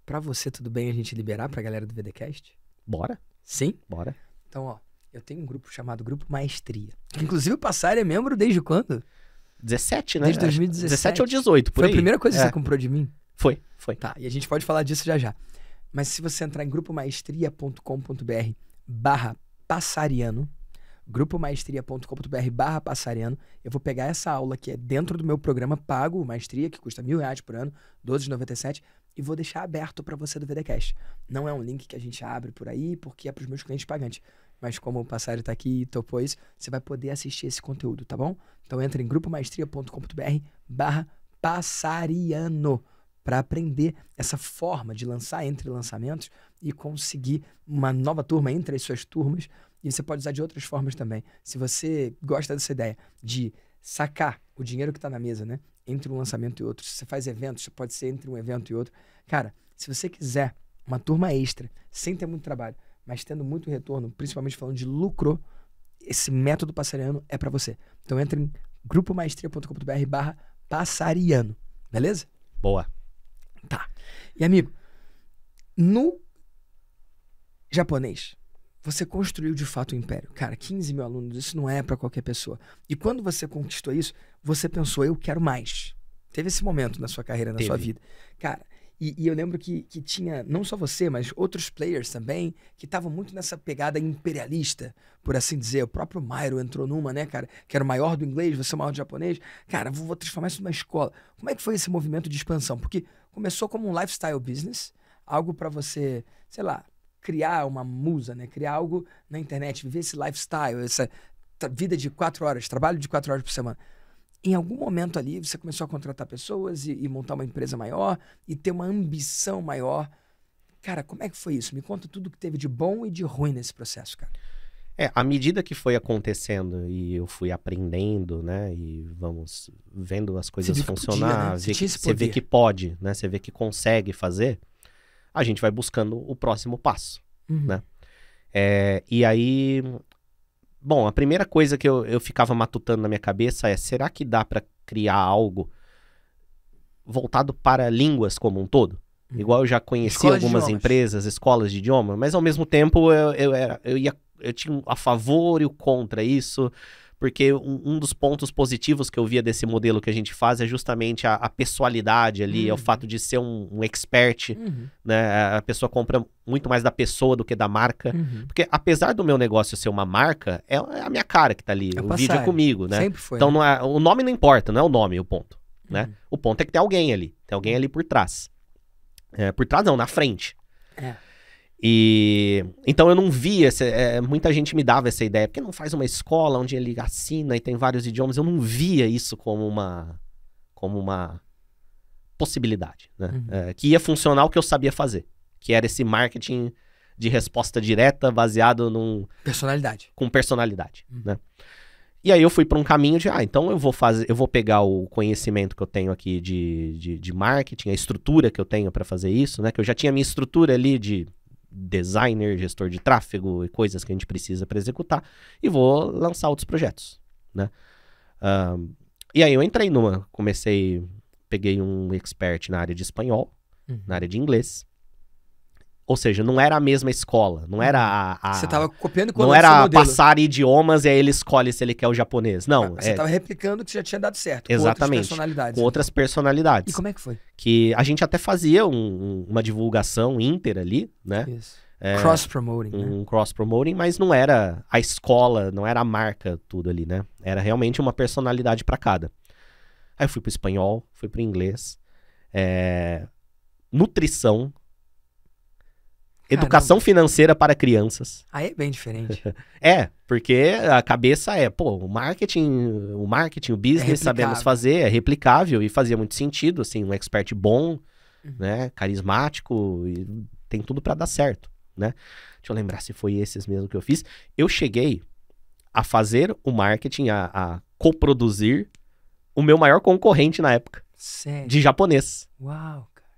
Pra você, tudo bem a gente liberar pra galera do VDcast? Bora. Sim? Bora. Então, ó, eu tenho um grupo chamado Grupo Maestria. Inclusive o Passari é membro desde quando? 17, né? Desde 2017. 17 ou 18, por aí. Foi a primeira coisa que você comprou de mim? Foi. Tá, e a gente pode falar disso já já. Mas se você entrar em grupomaestria.com.br/passariano, grupomaestria.com.br/passariano, eu vou pegar essa aula que é dentro do meu programa pago, Maestria, que custa R$1.000 por ano, R$12,97, e vou deixar aberto para você do VDcast. Não é um link que a gente abre por aí, porque é para os meus clientes pagantes. Mas como o Passari tá aqui e topou isso, você vai poder assistir esse conteúdo, tá bom? Então entra em grupomaestria.com.br/passariano para aprender essa forma de lançar entre lançamentos e conseguir uma nova turma entre as suas turmas. E você pode usar de outras formas também. Se você gosta dessa ideia de sacar o dinheiro que está na mesa, né? Entre um lançamento e outro. Se você faz eventos, pode ser entre um evento e outro. Cara, se você quiser uma turma extra, sem ter muito trabalho, mas tendo muito retorno, principalmente falando de lucro, esse método passariano é para você. Então entra em grupomaestria.com.br/passariano. Beleza? Boa. Tá. E amigo, no japonês, você construiu de fato um império. Cara, 15 mil alunos, isso não é para qualquer pessoa. E quando você conquistou isso, você pensou, eu quero mais. Teve esse momento na sua carreira, na sua vida. Cara, e eu lembro que tinha, não só você, mas outros players também, que estavam muito nessa pegada imperialista, por assim dizer. O próprio Mairo entrou numa, né, cara? Que era o maior do inglês, você é o maior do japonês. Cara, vou transformar isso numa escola. Como é que foi esse movimento de expansão? Porque começou como um lifestyle business, algo para você, sei lá, criar uma musa, né? Criar algo na internet, viver esse lifestyle, essa vida de 4 horas, trabalho de 4 horas por semana. Em algum momento ali, você começou a contratar pessoas e montar uma empresa maior e ter uma ambição maior. Cara, como é que foi isso? Me conta tudo que teve de bom e de ruim nesse processo, cara. À medida que foi acontecendo e eu fui aprendendo, né? E vamos vendo as coisas funcionar, você vê que pode, né? Você vê que consegue fazer, a gente vai buscando o próximo passo, né? E aí... Bom, a primeira coisa que eu ficava matutando na minha cabeça é, será que dá para criar algo voltado para línguas como um todo? Igual eu já conheci algumas empresas, escolas de idioma, mas ao mesmo tempo eu tinha a favor e o contra isso, porque um dos pontos positivos que eu via desse modelo que a gente faz é justamente a pessoalidade ali, é o fato de ser um expert, né? A pessoa compra muito mais da pessoa do que da marca, porque apesar do meu negócio ser uma marca, é a minha cara que tá ali, o vídeo é comigo, né? Sempre foi, então né? O nome não importa, não é o nome o ponto, né? O ponto é que tem alguém ali por trás. Por trás não, na frente. E então eu não via, muita gente me dava essa ideia, porque não faz uma escola onde ele assina e tem vários idiomas, eu não via isso como uma possibilidade, né? Que ia funcionar o que eu sabia fazer, que era esse marketing de resposta direta baseado com personalidade, né? E aí eu fui para um caminho de, então eu vou pegar o conhecimento que eu tenho aqui de marketing, a estrutura que eu tenho para fazer isso, né? Que eu já tinha a minha estrutura ali de designer, gestor de tráfego e coisas que a gente precisa para executar, e vou lançar outros projetos, né? E aí eu entrei peguei um expert na área de espanhol, na área de inglês. Ou seja, não era a mesma escola, não era Você estava copiando e colando. Não era passar idiomas e aí ele escolhe se ele quer o japonês, não. Você estava replicando o que já tinha dado certo, exatamente, com outras personalidades. Com outras personalidades. E como é que foi? Que a gente até fazia uma divulgação ínter ali, né? Isso. Cross-promoting, né? Um cross-promoting, mas não era a escola, não era a marca, tudo ali, né? Era realmente uma personalidade para cada. Aí eu fui pro espanhol, fui pro inglês, nutrição, educação financeira para crianças. Aí é bem diferente. Porque a cabeça o marketing, o business sabemos fazer, é replicável e fazia muito sentido, assim, um expert bom, né, carismático, e tem tudo para dar certo, né? Deixa eu lembrar se foi esses mesmo que eu fiz. Eu cheguei a fazer o marketing, a coproduzir o meu maior concorrente na época. Sério? De japonês. Uau, cara.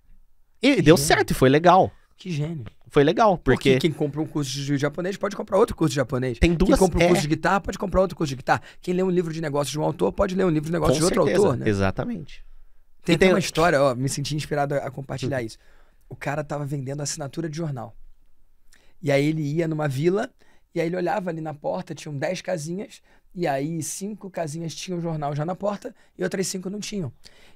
E deu certo, e foi legal. Que gênio. Foi legal, porque quem compra um curso de japonês pode comprar outro curso de japonês. Tem duas... Quem compra um curso de guitarra pode comprar outro curso de guitarra. Quem lê um livro de negócios de um autor pode ler um livro de negócios de outro autor, né? Exatamente. Tem uma história, me senti inspirado a compartilhar isso. O cara tava vendendo assinatura de jornal. E aí ele ia numa vila E aí ele olhava ali na porta, tinham 10 casinhas, e aí 5 casinhas tinham o jornal já na porta, e outras 5 não tinham.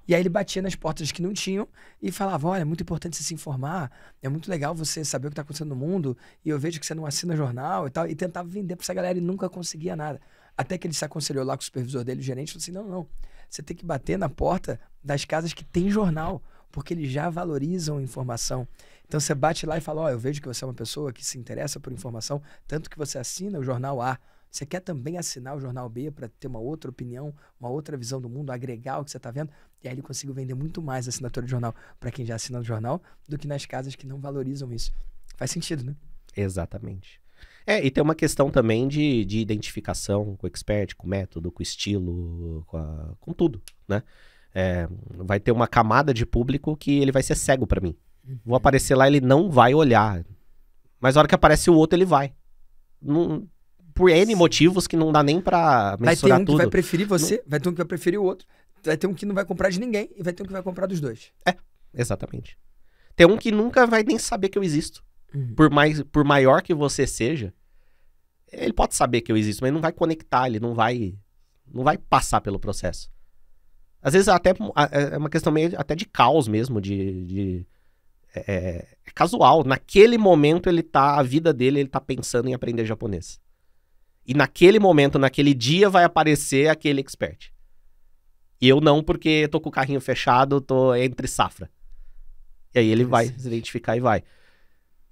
E aí ele batia nas portas que não tinham e falava, olha, é muito importante você se informar, é muito legal você saber o que está acontecendo no mundo, e eu vejo que você não assina jornal e tal, e tentava vender para essa galera e nunca conseguia nada. Até que ele se aconselhou lá com o supervisor dele, o gerente, falou assim, não, você tem que bater na porta das casas que tem jornal, porque eles já valorizam a informação. Então você bate lá e fala, ó, eu vejo que você é uma pessoa que se interessa por informação, tanto que você assina o jornal A. Você quer também assinar o jornal B para ter uma outra opinião, uma outra visão do mundo, agregar o que você está vendo? E aí ele conseguiu vender muito mais a assinatura de jornal para quem já assina o jornal do que nas casas que não valorizam isso. Faz sentido, né? Exatamente. E tem uma questão também de identificação com o expert, com o método, com o estilo, com tudo, né? Vai ter uma camada de público que ele vai ser cego para mim. Vou aparecer lá, ele não vai olhar. Mas a hora que aparece o outro, ele vai. Não, por N motivos que não dá nem pra mensurar tudo. Vai ter um que vai preferir você, vai ter um que vai preferir o outro, vai ter um que não vai comprar de ninguém e vai ter um que vai comprar dos dois. Exatamente. Tem um que nunca vai nem saber que eu existo. Por maior que você seja, ele pode saber que eu existo, mas ele não vai conectar, ele não vai passar pelo processo. Às vezes até é uma questão meio até de caos mesmo, é casual. Naquele momento a vida dele, ele tá pensando em aprender japonês. E naquele momento, naquele dia, vai aparecer aquele expert. E eu não, porque eu tô com o carrinho fechado, tô entre safra. E aí ele vai se identificar e vai.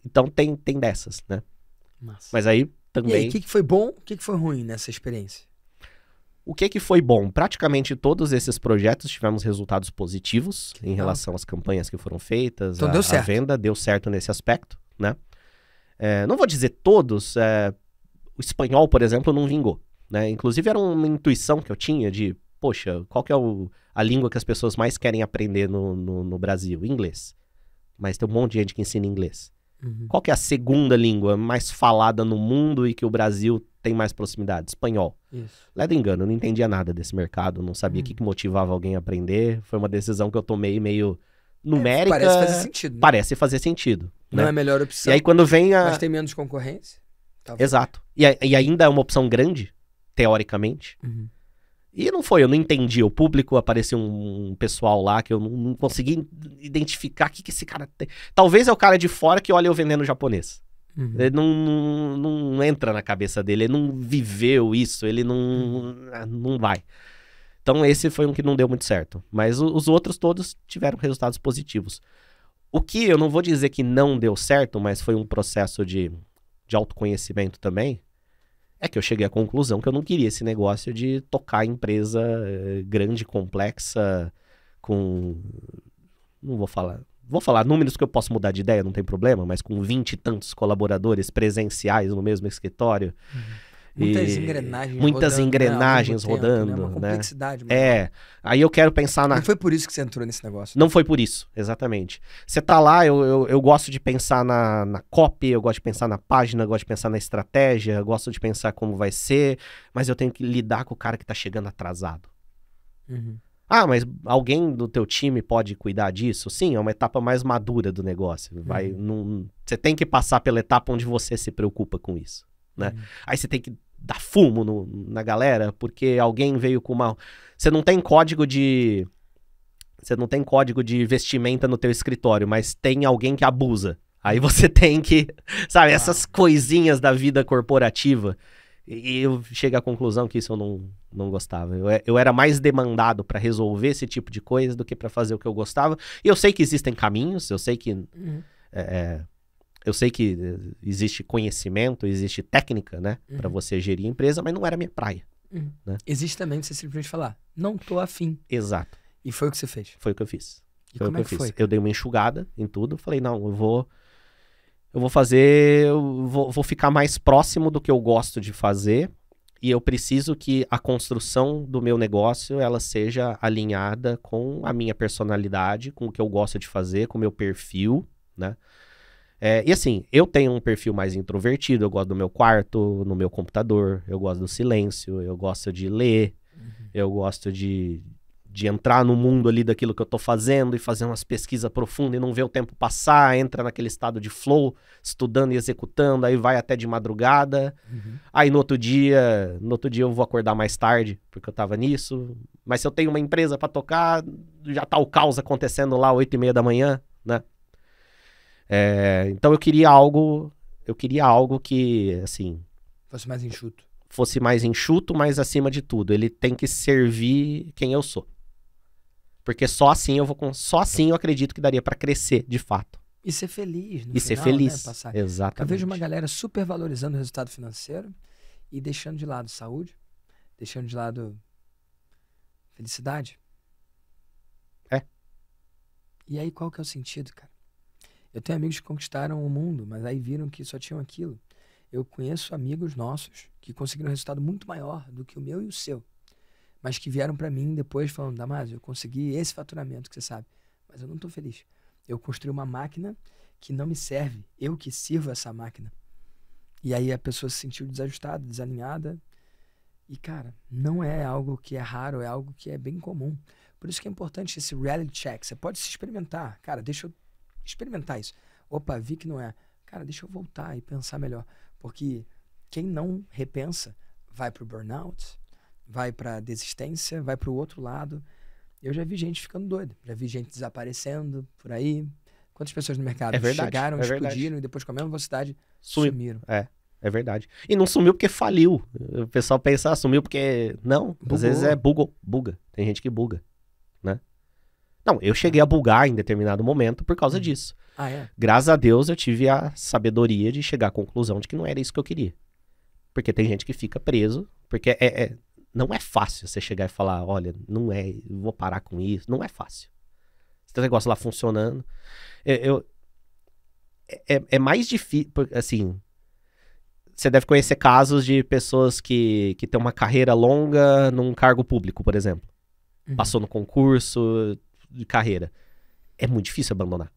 Então tem dessas, né? Massa. Mas aí também... E aí, o que foi bom, o que foi ruim nessa experiência? O que foi bom? Praticamente todos esses projetos tivemos resultados positivos em relação às campanhas que foram feitas. Então deu certo. A venda deu certo nesse aspecto, né? Não vou dizer todos, o espanhol, por exemplo, não vingou, né? Inclusive era uma intuição que eu tinha de, poxa, qual que é a língua que as pessoas mais querem aprender no Brasil? Inglês. Mas tem um monte de gente que ensina inglês. Qual que é a segunda língua mais falada no mundo e que o Brasil tem mais proximidade? Espanhol. Isso. Ledo engano, eu não entendia nada desse mercado, não sabia o que motivava alguém a aprender. Foi uma decisão que eu tomei meio numérica. Parece fazer sentido. Né? Parece fazer sentido. Não né? é a melhor opção. E aí quando vem Mas tem menos concorrência. Talvez. Exato. E ainda é uma opção grande, teoricamente. E não foi, eu não entendi. O público, apareceu um pessoal lá que eu não consegui identificar o que esse cara tem. Talvez é o cara de fora que olha eu vendendo japonês. Ele não entra na cabeça dele, ele não viveu isso, ele não vai. Então esse foi um que não deu muito certo. Mas os outros todos tiveram resultados positivos. O que eu não vou dizer que não deu certo, mas foi um processo de autoconhecimento também, é que eu cheguei à conclusão que eu não queria esse negócio de tocar empresa grande, complexa, com... Não vou falar... Vou falar números que eu posso mudar de ideia, não tem problema, mas com 20 e tantos colaboradores presenciais no mesmo escritório. Muitas engrenagens rodando. Né? Uma complexidade. Aí eu quero pensar na... Não foi por isso que você entrou nesse negócio. Não foi por isso, exatamente. Você tá lá, eu gosto de pensar na copy, eu gosto de pensar na página, eu gosto de pensar na estratégia, eu gosto de pensar como vai ser, mas eu tenho que lidar com o cara que tá chegando atrasado. Mas alguém do teu time pode cuidar disso? Sim, é uma etapa mais madura do negócio. Você tem que passar pela etapa onde você se preocupa com isso, né? Aí você tem que dar fumo na galera, porque alguém veio com uma... Você não tem código de vestimenta no teu escritório, mas tem alguém que abusa. Aí você tem que... Sabe, essas coisinhas da vida corporativa... E eu cheguei à conclusão que isso eu não gostava. Eu era mais demandado para resolver esse tipo de coisa do que para fazer o que eu gostava. E eu sei que existem caminhos, eu sei que existe conhecimento, existe técnica, né, para você gerir a empresa, mas não era minha praia. Né? Existe também você simplesmente falar, não tô afim. Exato. E foi o que você fez? Foi o que eu fiz. E como é que foi? Eu dei uma enxugada em tudo, falei, não, eu vou fazer, vou ficar mais próximo do que eu gosto de fazer e eu preciso que a construção do meu negócio ela seja alinhada com a minha personalidade, com o que eu gosto de fazer, com o meu perfil, né? E assim, eu tenho um perfil mais introvertido, eu gosto do meu quarto, no meu computador, eu gosto do silêncio, eu gosto de ler, eu gosto de de entrar no mundo ali daquilo que eu tô fazendo e fazer umas pesquisas profundas e não ver o tempo passar, entra naquele estado de flow, estudando e executando, aí vai até de madrugada. Aí no outro dia eu vou acordar mais tarde, porque eu tava nisso. Mas se eu tenho uma empresa pra tocar, já tá o caos acontecendo lá 8h30 da manhã, né? Então eu queria algo que, assim... Fosse mais enxuto. Fosse mais enxuto, mas acima de tudo, ele tem que servir quem eu sou. Porque só assim eu acredito que daria pra crescer, de fato. E ser feliz no E final, ser feliz, né? Passar. exatamente. Eu vejo uma galera super valorizando o resultado financeiro e deixando de lado saúde, deixando de lado felicidade. E aí qual que é o sentido, cara? Eu tenho amigos que conquistaram o mundo, mas aí viram que só tinham aquilo. Eu conheço amigos nossos que conseguiram um resultado muito maior do que o meu e o seu, mas que vieram pra mim depois falando, Damásio, eu consegui esse faturamento que você sabe, mas eu não tô feliz. Eu construí uma máquina que não me serve, eu que sirvo essa máquina. E aí a pessoa se sentiu desajustada, desalinhada. E, cara, não é algo que é raro, é algo que é bem comum. Por isso que é importante esse reality check. Você pode se experimentar. Cara, deixa eu experimentar isso. Opa, vi que não é. Cara, deixa eu voltar e pensar melhor. Porque quem não repensa vai pro burnout, vai pra desistência, vai pro outro lado. Eu já vi gente ficando doida. Já vi gente desaparecendo por aí. Quantas pessoas no mercado chegaram, explodiram e depois com a mesma velocidade sumiram. É verdade. E não sumiu porque faliu. O pessoal pensa, sumiu porque... Não, Bugou. às vezes buga. Tem gente que buga, né? Não, eu cheguei a bugar em determinado momento por causa disso. Ah, é? Graças a Deus eu tive a sabedoria de chegar à conclusão de que não era isso que eu queria. Porque tem gente que fica preso, porque não é fácil você chegar e falar, olha, não é, eu vou parar com isso. Não é fácil. Você tem um negócio lá funcionando. É mais difícil, assim... Você deve conhecer casos de pessoas que têm uma carreira longa num cargo público, por exemplo. Passou no concurso de carreira. É muito difícil abandonar.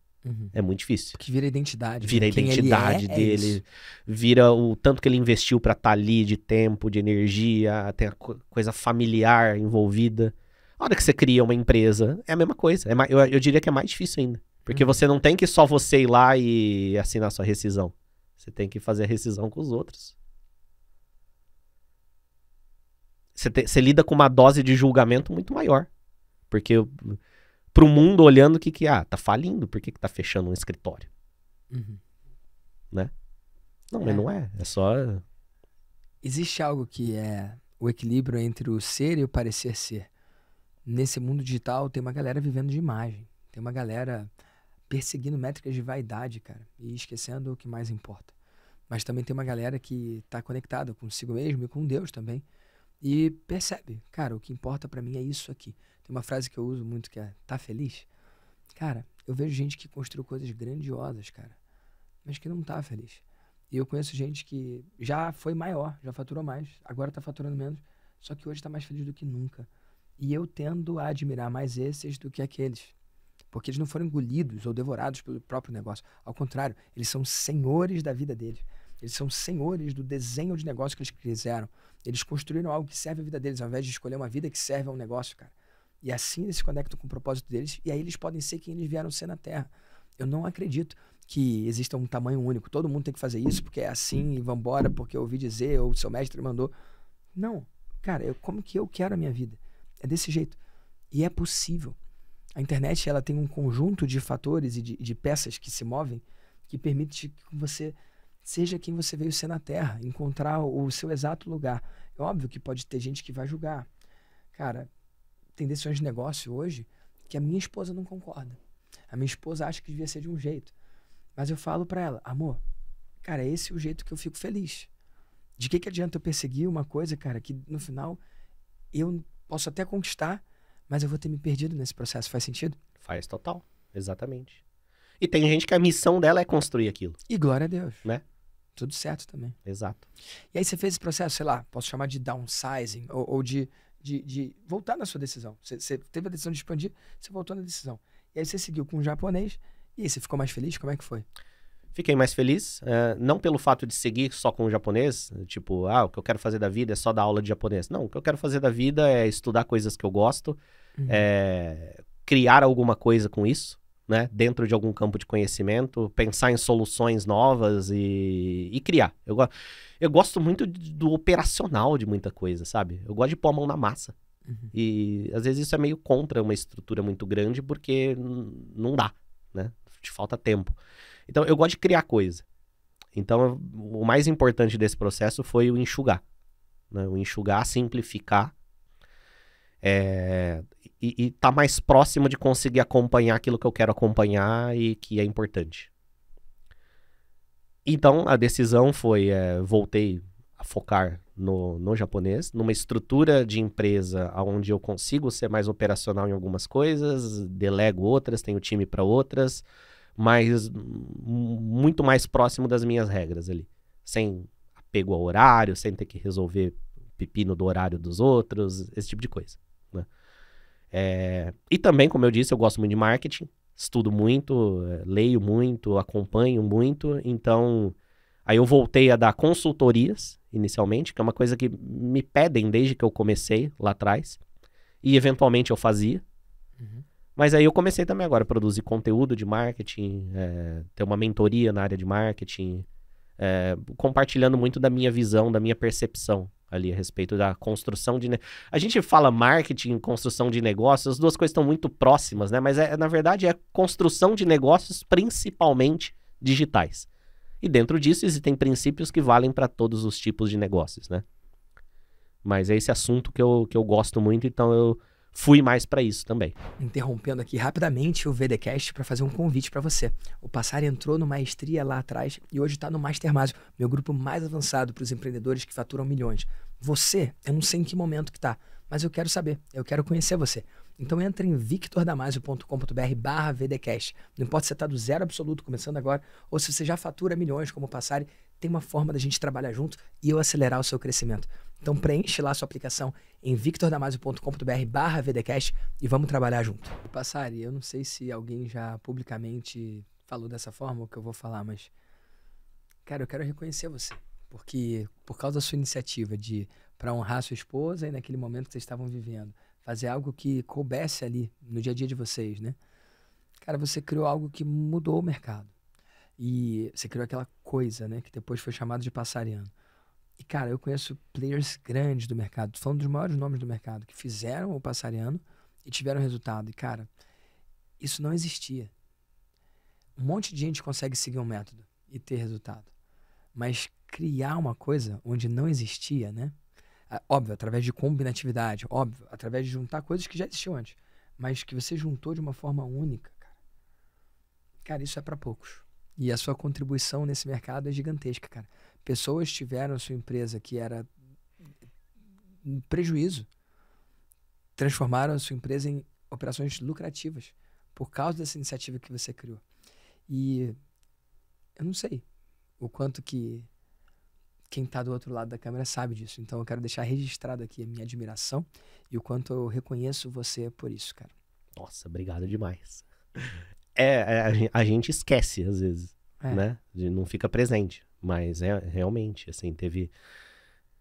É muito difícil. Porque vira a identidade. Vira a identidade dele. Vira o tanto que ele investiu pra estar ali, de tempo, de energia, tem a coisa familiar envolvida. A hora que você cria uma empresa, é a mesma coisa. Eu diria que é mais difícil ainda. Porque você não tem que só você ir lá e assinar sua rescisão. Você tem que fazer a rescisão com os outros. Você lida com uma dose de julgamento muito maior. Porque pro mundo olhando tá falindo, por que tá fechando um escritório? Né? Não, mas não é. É só... Existe algo que é o equilíbrio entre o ser e o parecer ser. Nesse mundo digital tem uma galera vivendo de imagem. Tem uma galera... perseguindo métricas de vaidade, cara, e esquecendo o que mais importa. Mas também tem uma galera que tá conectada consigo mesmo e com Deus também, e percebe, cara, o que importa pra mim é isso aqui. Tem uma frase que eu uso muito que é, tá feliz? Cara, eu vejo gente que construiu coisas grandiosas, cara, mas que não tá feliz. E eu conheço gente que já foi maior, já faturou mais, agora tá faturando menos, só que hoje tá mais feliz do que nunca. E eu tendo a admirar mais esses do que aqueles. Porque eles não foram engolidos ou devorados pelo próprio negócio. Ao contrário, eles são senhores da vida deles. Eles são senhores do desenho de negócio que eles fizeram. Eles construíram algo que serve a vida deles, ao invés de escolher uma vida que serve a um negócio, cara. E assim eles se conectam com o propósito deles, e aí eles podem ser quem eles vieram ser na Terra. Eu não acredito que exista um tamanho único. Todo mundo tem que fazer isso porque é assim, e vambora, porque eu ouvi dizer, ou o seu mestre mandou. Não. Cara, como que eu quero a minha vida? É desse jeito. E é possível. A internet, ela tem um conjunto de fatores e de peças que se movem que permite que você seja quem você veio ser na Terra, encontrar o seu exato lugar. É óbvio que pode ter gente que vai julgar. Cara, tem decisões de negócio hoje que a minha esposa não concorda. A minha esposa acha que devia ser de um jeito. Mas eu falo pra ela, amor, cara, esse é o jeito que eu fico feliz. De que adianta eu perseguir uma coisa, cara, que no final eu posso até conquistar, mas eu vou ter me perdido nesse processo. Faz sentido? Faz total. Exatamente. E tem gente que a missão dela é construir aquilo. E glória a Deus. Né? Tudo certo também. Exato. E aí você fez esse processo, sei lá, posso chamar de downsizing, ou de voltar na sua decisão. Você teve a decisão de expandir, você voltou na decisão. E aí você seguiu com o japonês, e aí você ficou mais feliz? Como é que foi? Fiquei mais feliz, não pelo fato de seguir só com o japonês, tipo, o que eu quero fazer da vida é só dar aula de japonês. Não, o que eu quero fazer da vida é estudar coisas que eu gosto, criar alguma coisa com isso, né? Dentro de algum campo de conhecimento, pensar em soluções novas e criar. Eu gosto muito do operacional de muita coisa, sabe? Eu gosto de pôr a mão na massa. E às vezes isso é meio contra uma estrutura muito grande porque não dá, né? Te falta tempo. Então eu gosto de criar coisa. Então o mais importante desse processo foi o enxugar, né? O enxugar, simplificar e tá mais próximo de conseguir acompanhar aquilo que eu quero acompanhar e que é importante. Então a decisão foi, voltei a focar no japonês, numa estrutura de empresa onde eu consigo ser mais operacional em algumas coisas, delego outras, tenho time para outras, mas muito mais próximo das minhas regras ali, sem apego ao horário, sem ter que resolver pepino do horário dos outros, esse tipo de coisa, né? E também, como eu disse, eu gosto muito de marketing, estudo muito, leio muito, acompanho muito, então aí eu voltei a dar consultorias inicialmente, que é uma coisa que me pedem desde que eu comecei lá atrás, e eventualmente eu fazia. Mas aí eu comecei também agora a produzir conteúdo de marketing, ter uma mentoria na área de marketing, compartilhando muito da minha visão, da minha percepção ali a respeito da construção de... A gente fala marketing, construção de negócios, as duas coisas estão muito próximas, né? Mas na verdade é construção de negócios principalmente digitais. E dentro disso existem princípios que valem para todos os tipos de negócios, né? Mas é esse assunto que eu gosto muito, então eu fui mais para isso também. Interrompendo aqui rapidamente o VDcast para fazer um convite para você. O Passari entrou no Maestria lá atrás e hoje está no Mastermásio, meu grupo mais avançado para os empreendedores que faturam milhões. Você, eu não sei em que momento que tá, mas eu quero saber, eu quero conhecer você. Então entra em victordamasio.com.br/VDcast. Não importa se você está do zero absoluto, começando agora, ou se você já fatura milhões como o Passari, tem uma forma da gente trabalhar junto e eu acelerar o seu crescimento. Então preenche lá a sua aplicação em victordamasio.com.br/VDcast e vamos trabalhar junto. Passari, eu não sei se alguém já publicamente falou dessa forma o que eu vou falar, mas cara, eu quero reconhecer você, porque por causa da sua iniciativa de para honrar sua esposa e naquele momento que vocês estavam vivendo, fazer algo que coubesse ali no dia a dia de vocês, né? Cara, você criou algo que mudou o mercado. E você criou aquela coisa, né? Que depois foi chamado de Passariano. E, cara, eu conheço players grandes do mercado, tô falando dos maiores nomes do mercado, que fizeram o Passariano e tiveram resultado. E, cara, isso não existia. Um monte de gente consegue seguir um método e ter resultado. Mas criar uma coisa onde não existia, né? Óbvio, através de combinatividade, óbvio, através de juntar coisas que já existiam antes, mas que você juntou de uma forma única, cara. Cara, isso é para poucos. E a sua contribuição nesse mercado é gigantesca, cara. Pessoas tiveram a sua empresa que era um prejuízo, transformaram a sua empresa em operações lucrativas por causa dessa iniciativa que você criou. E eu não sei o quanto que quem está do outro lado da câmera sabe disso. Então eu quero deixar registrado aqui a minha admiração e o quanto eu reconheço você por isso, cara. Nossa, obrigado demais. A gente esquece às vezes, né? Não fica presente. Mas realmente, assim,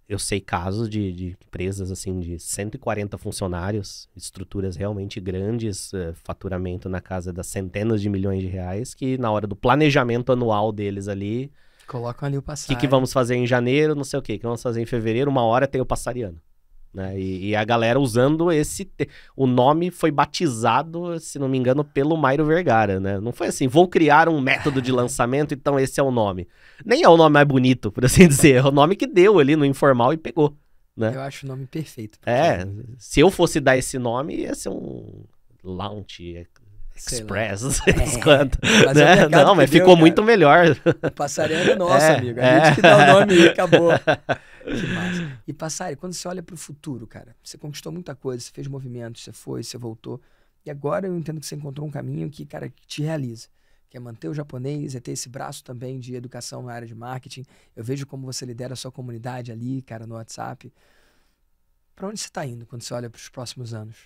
eu sei casos de empresas, assim, de 140 funcionários, estruturas realmente grandes, faturamento na casa das centenas de milhões de reais, que na hora do planejamento anual deles ali... Colocam ali o Passari. O que vamos fazer em janeiro, não sei o que vamos fazer em fevereiro, uma hora tem o Passariano. Né? E a galera usando o nome foi batizado, se não me engano, pelo Mairo Vergara, né? Não foi assim, vou criar um método de lançamento, então esse é o nome. Nem é o nome mais bonito, por assim dizer, é o nome que deu ali no informal e pegou, né? Eu acho o nome perfeito. Se eu fosse dar esse nome, ia ser um Launch Express, não sei quanto. Né? Não, mas ficou muito melhor. O Passariano é nosso, amigo. A gente que dá o nome e acabou. Que massa. E Passari, quando você olha pro futuro, cara, você conquistou muita coisa, você fez movimentos, você foi, você voltou. E agora eu entendo que você encontrou um caminho que, cara, que te realiza. Que é manter o japonês, é ter esse braço também de educação na área de marketing. Eu vejo como você lidera a sua comunidade ali, cara, no WhatsApp. Pra onde você tá indo quando você olha pros próximos anos?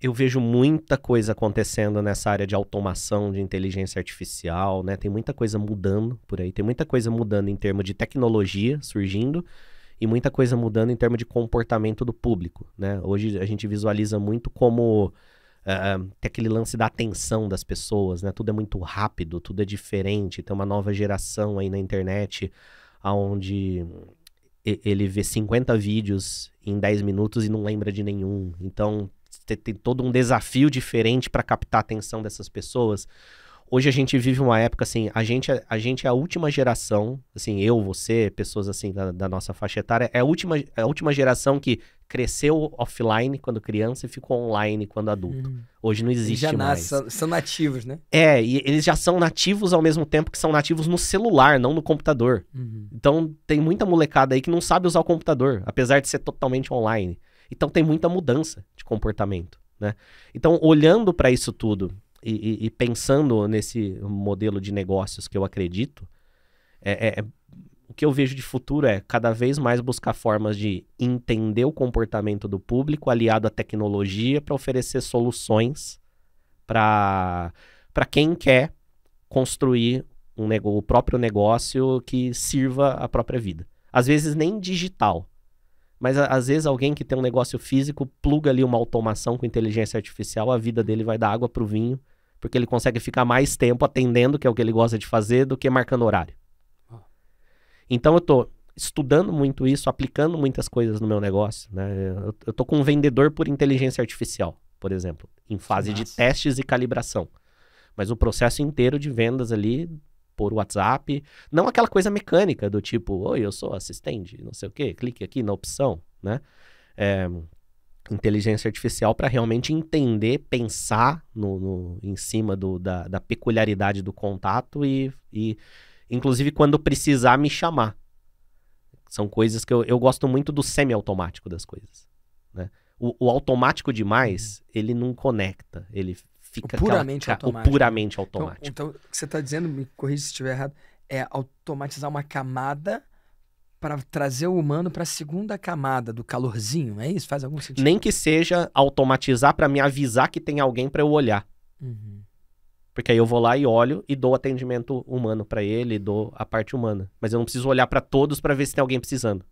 Eu vejo muita coisa acontecendo nessa área de automação, de inteligência artificial, né? Tem muita coisa mudando por aí, tem muita coisa mudando em termos de tecnologia surgindo e muita coisa mudando em termos de comportamento do público, né? Hoje a gente visualiza muito como tem aquele lance da atenção das pessoas, né? Tudo é muito rápido, tudo é diferente. Tem uma nova geração aí na internet onde ele vê 50 vídeos em 10 minutos e não lembra de nenhum. Então, tem todo um desafio diferente para captar a atenção dessas pessoas. Hoje a gente vive uma época, assim, a gente é a última geração, assim, eu, você, pessoas assim da nossa faixa etária, é a última geração que cresceu offline quando criança e ficou online quando adulto. Hoje não existe mais. São nativos, né? E eles já são nativos ao mesmo tempo que são nativos no celular, não no computador. Então tem muita molecada aí que não sabe usar o computador, apesar de ser totalmente online. Então tem muita mudança de comportamento, né? Então, olhando para isso tudo e pensando nesse modelo de negócios que eu acredito, o que eu vejo de futuro é cada vez mais buscar formas de entender o comportamento do público aliado à tecnologia para oferecer soluções para quem quer construir o próprio negócio que sirva a própria vida. Às vezes nem digital, mas às vezes alguém que tem um negócio físico pluga ali uma automação com inteligência artificial, a vida dele vai dar água para o vinho, porque ele consegue ficar mais tempo atendendo, que é o que ele gosta de fazer, do que marcando horário. Então eu tô estudando muito isso, aplicando muitas coisas no meu negócio, né? Eu tô com um vendedor por inteligência artificial, por exemplo, em fase de testes e calibração. Mas o processo inteiro de vendas ali por WhatsApp, não aquela coisa mecânica do tipo, oi, eu sou assistente, não sei o quê, clique aqui na opção, né? Inteligência artificial para realmente entender, pensar em cima da peculiaridade do contato e inclusive quando precisar me chamar. São coisas que eu gosto muito do semi-automático das coisas, né? O automático demais, ele não conecta, ele fica puramente automático. O puramente automático. Então, o que você está dizendo, me corrija se estiver errado, é automatizar uma camada para trazer o humano para a segunda camada do calorzinho, é isso? Faz algum sentido? Nem que seja automatizar para me avisar que tem alguém para eu olhar. Porque aí eu vou lá e olho e dou atendimento humano para ele, dou a parte humana. Mas eu não preciso olhar para todos para ver se tem alguém precisando.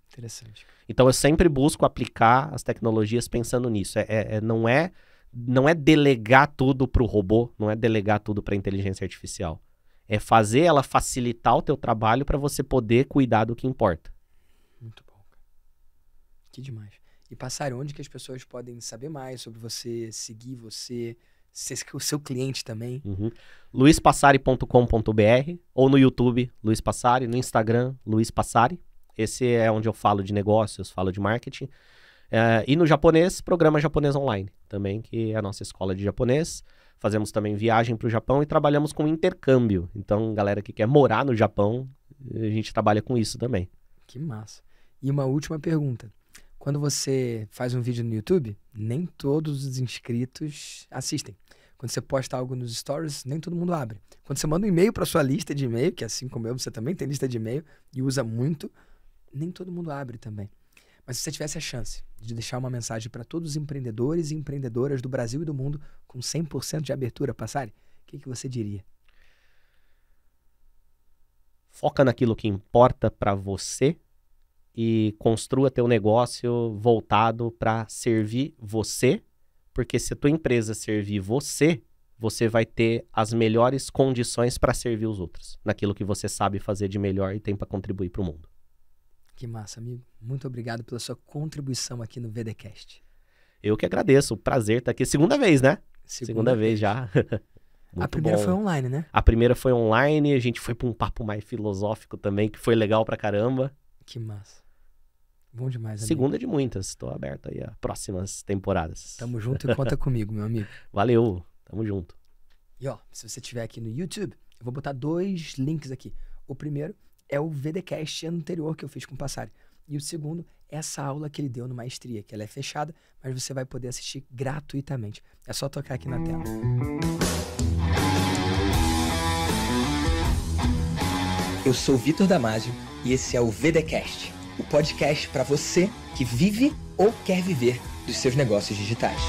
Interessante. Então eu sempre busco aplicar as tecnologias pensando nisso. Não é delegar tudo para o robô, não é delegar tudo para a inteligência artificial. É fazer ela facilitar o teu trabalho para você poder cuidar do que importa. Muito bom. Que demais. E Passari, onde que as pessoas podem saber mais sobre você, seguir você, ser o seu cliente também? luispassari.com.br ou no YouTube, Luiz Passari, no Instagram, Luiz Passari. Esse é onde eu falo de negócios, falo de marketing. E no japonês, programa Japonês Online também, que é a nossa escola de japonês. Fazemos também viagem para o Japão e trabalhamos com intercâmbio. Então, galera que quer morar no Japão, a gente trabalha com isso também. Que massa. E uma última pergunta. Quando você faz um vídeo no YouTube, nem todos os inscritos assistem. Quando você posta algo nos stories, nem todo mundo abre. Quando você manda um e-mail para sua lista de e-mail, que assim como eu, você também tem lista de e-mail e usa muito, nem todo mundo abre também. Mas se você tivesse a chance de deixar uma mensagem para todos os empreendedores e empreendedoras do Brasil e do mundo com 100% de abertura, Passari, o que você diria? Foca naquilo que importa para você e construa teu negócio voltado para servir você, porque se a tua empresa servir você, você vai ter as melhores condições para servir os outros, naquilo que você sabe fazer de melhor e tem para contribuir para o mundo. Que massa, amigo. Muito obrigado pela sua contribuição aqui no VDcast. Eu que agradeço, prazer estar aqui. Segunda vez, né? Segunda vez já. A primeira foi online, né? A primeira foi online, a gente foi para um papo mais filosófico também, que foi legal pra caramba. Que massa. Bom demais, amigo. Segunda de muitas, estou aberto aí a próximas temporadas. Tamo junto e conta comigo, meu amigo. Valeu, tamo junto. E ó, se você estiver aqui no YouTube, eu vou botar 2 links aqui. O primeiro é o VDcast anterior que eu fiz com o Passari. E o segundo é essa aula que ele deu no Maestria, que ela é fechada, mas você vai poder assistir gratuitamente. É só tocar aqui na tela. Eu sou o Vitor Damasio e esse é o VDcast, o podcast para você que vive ou quer viver dos seus negócios digitais.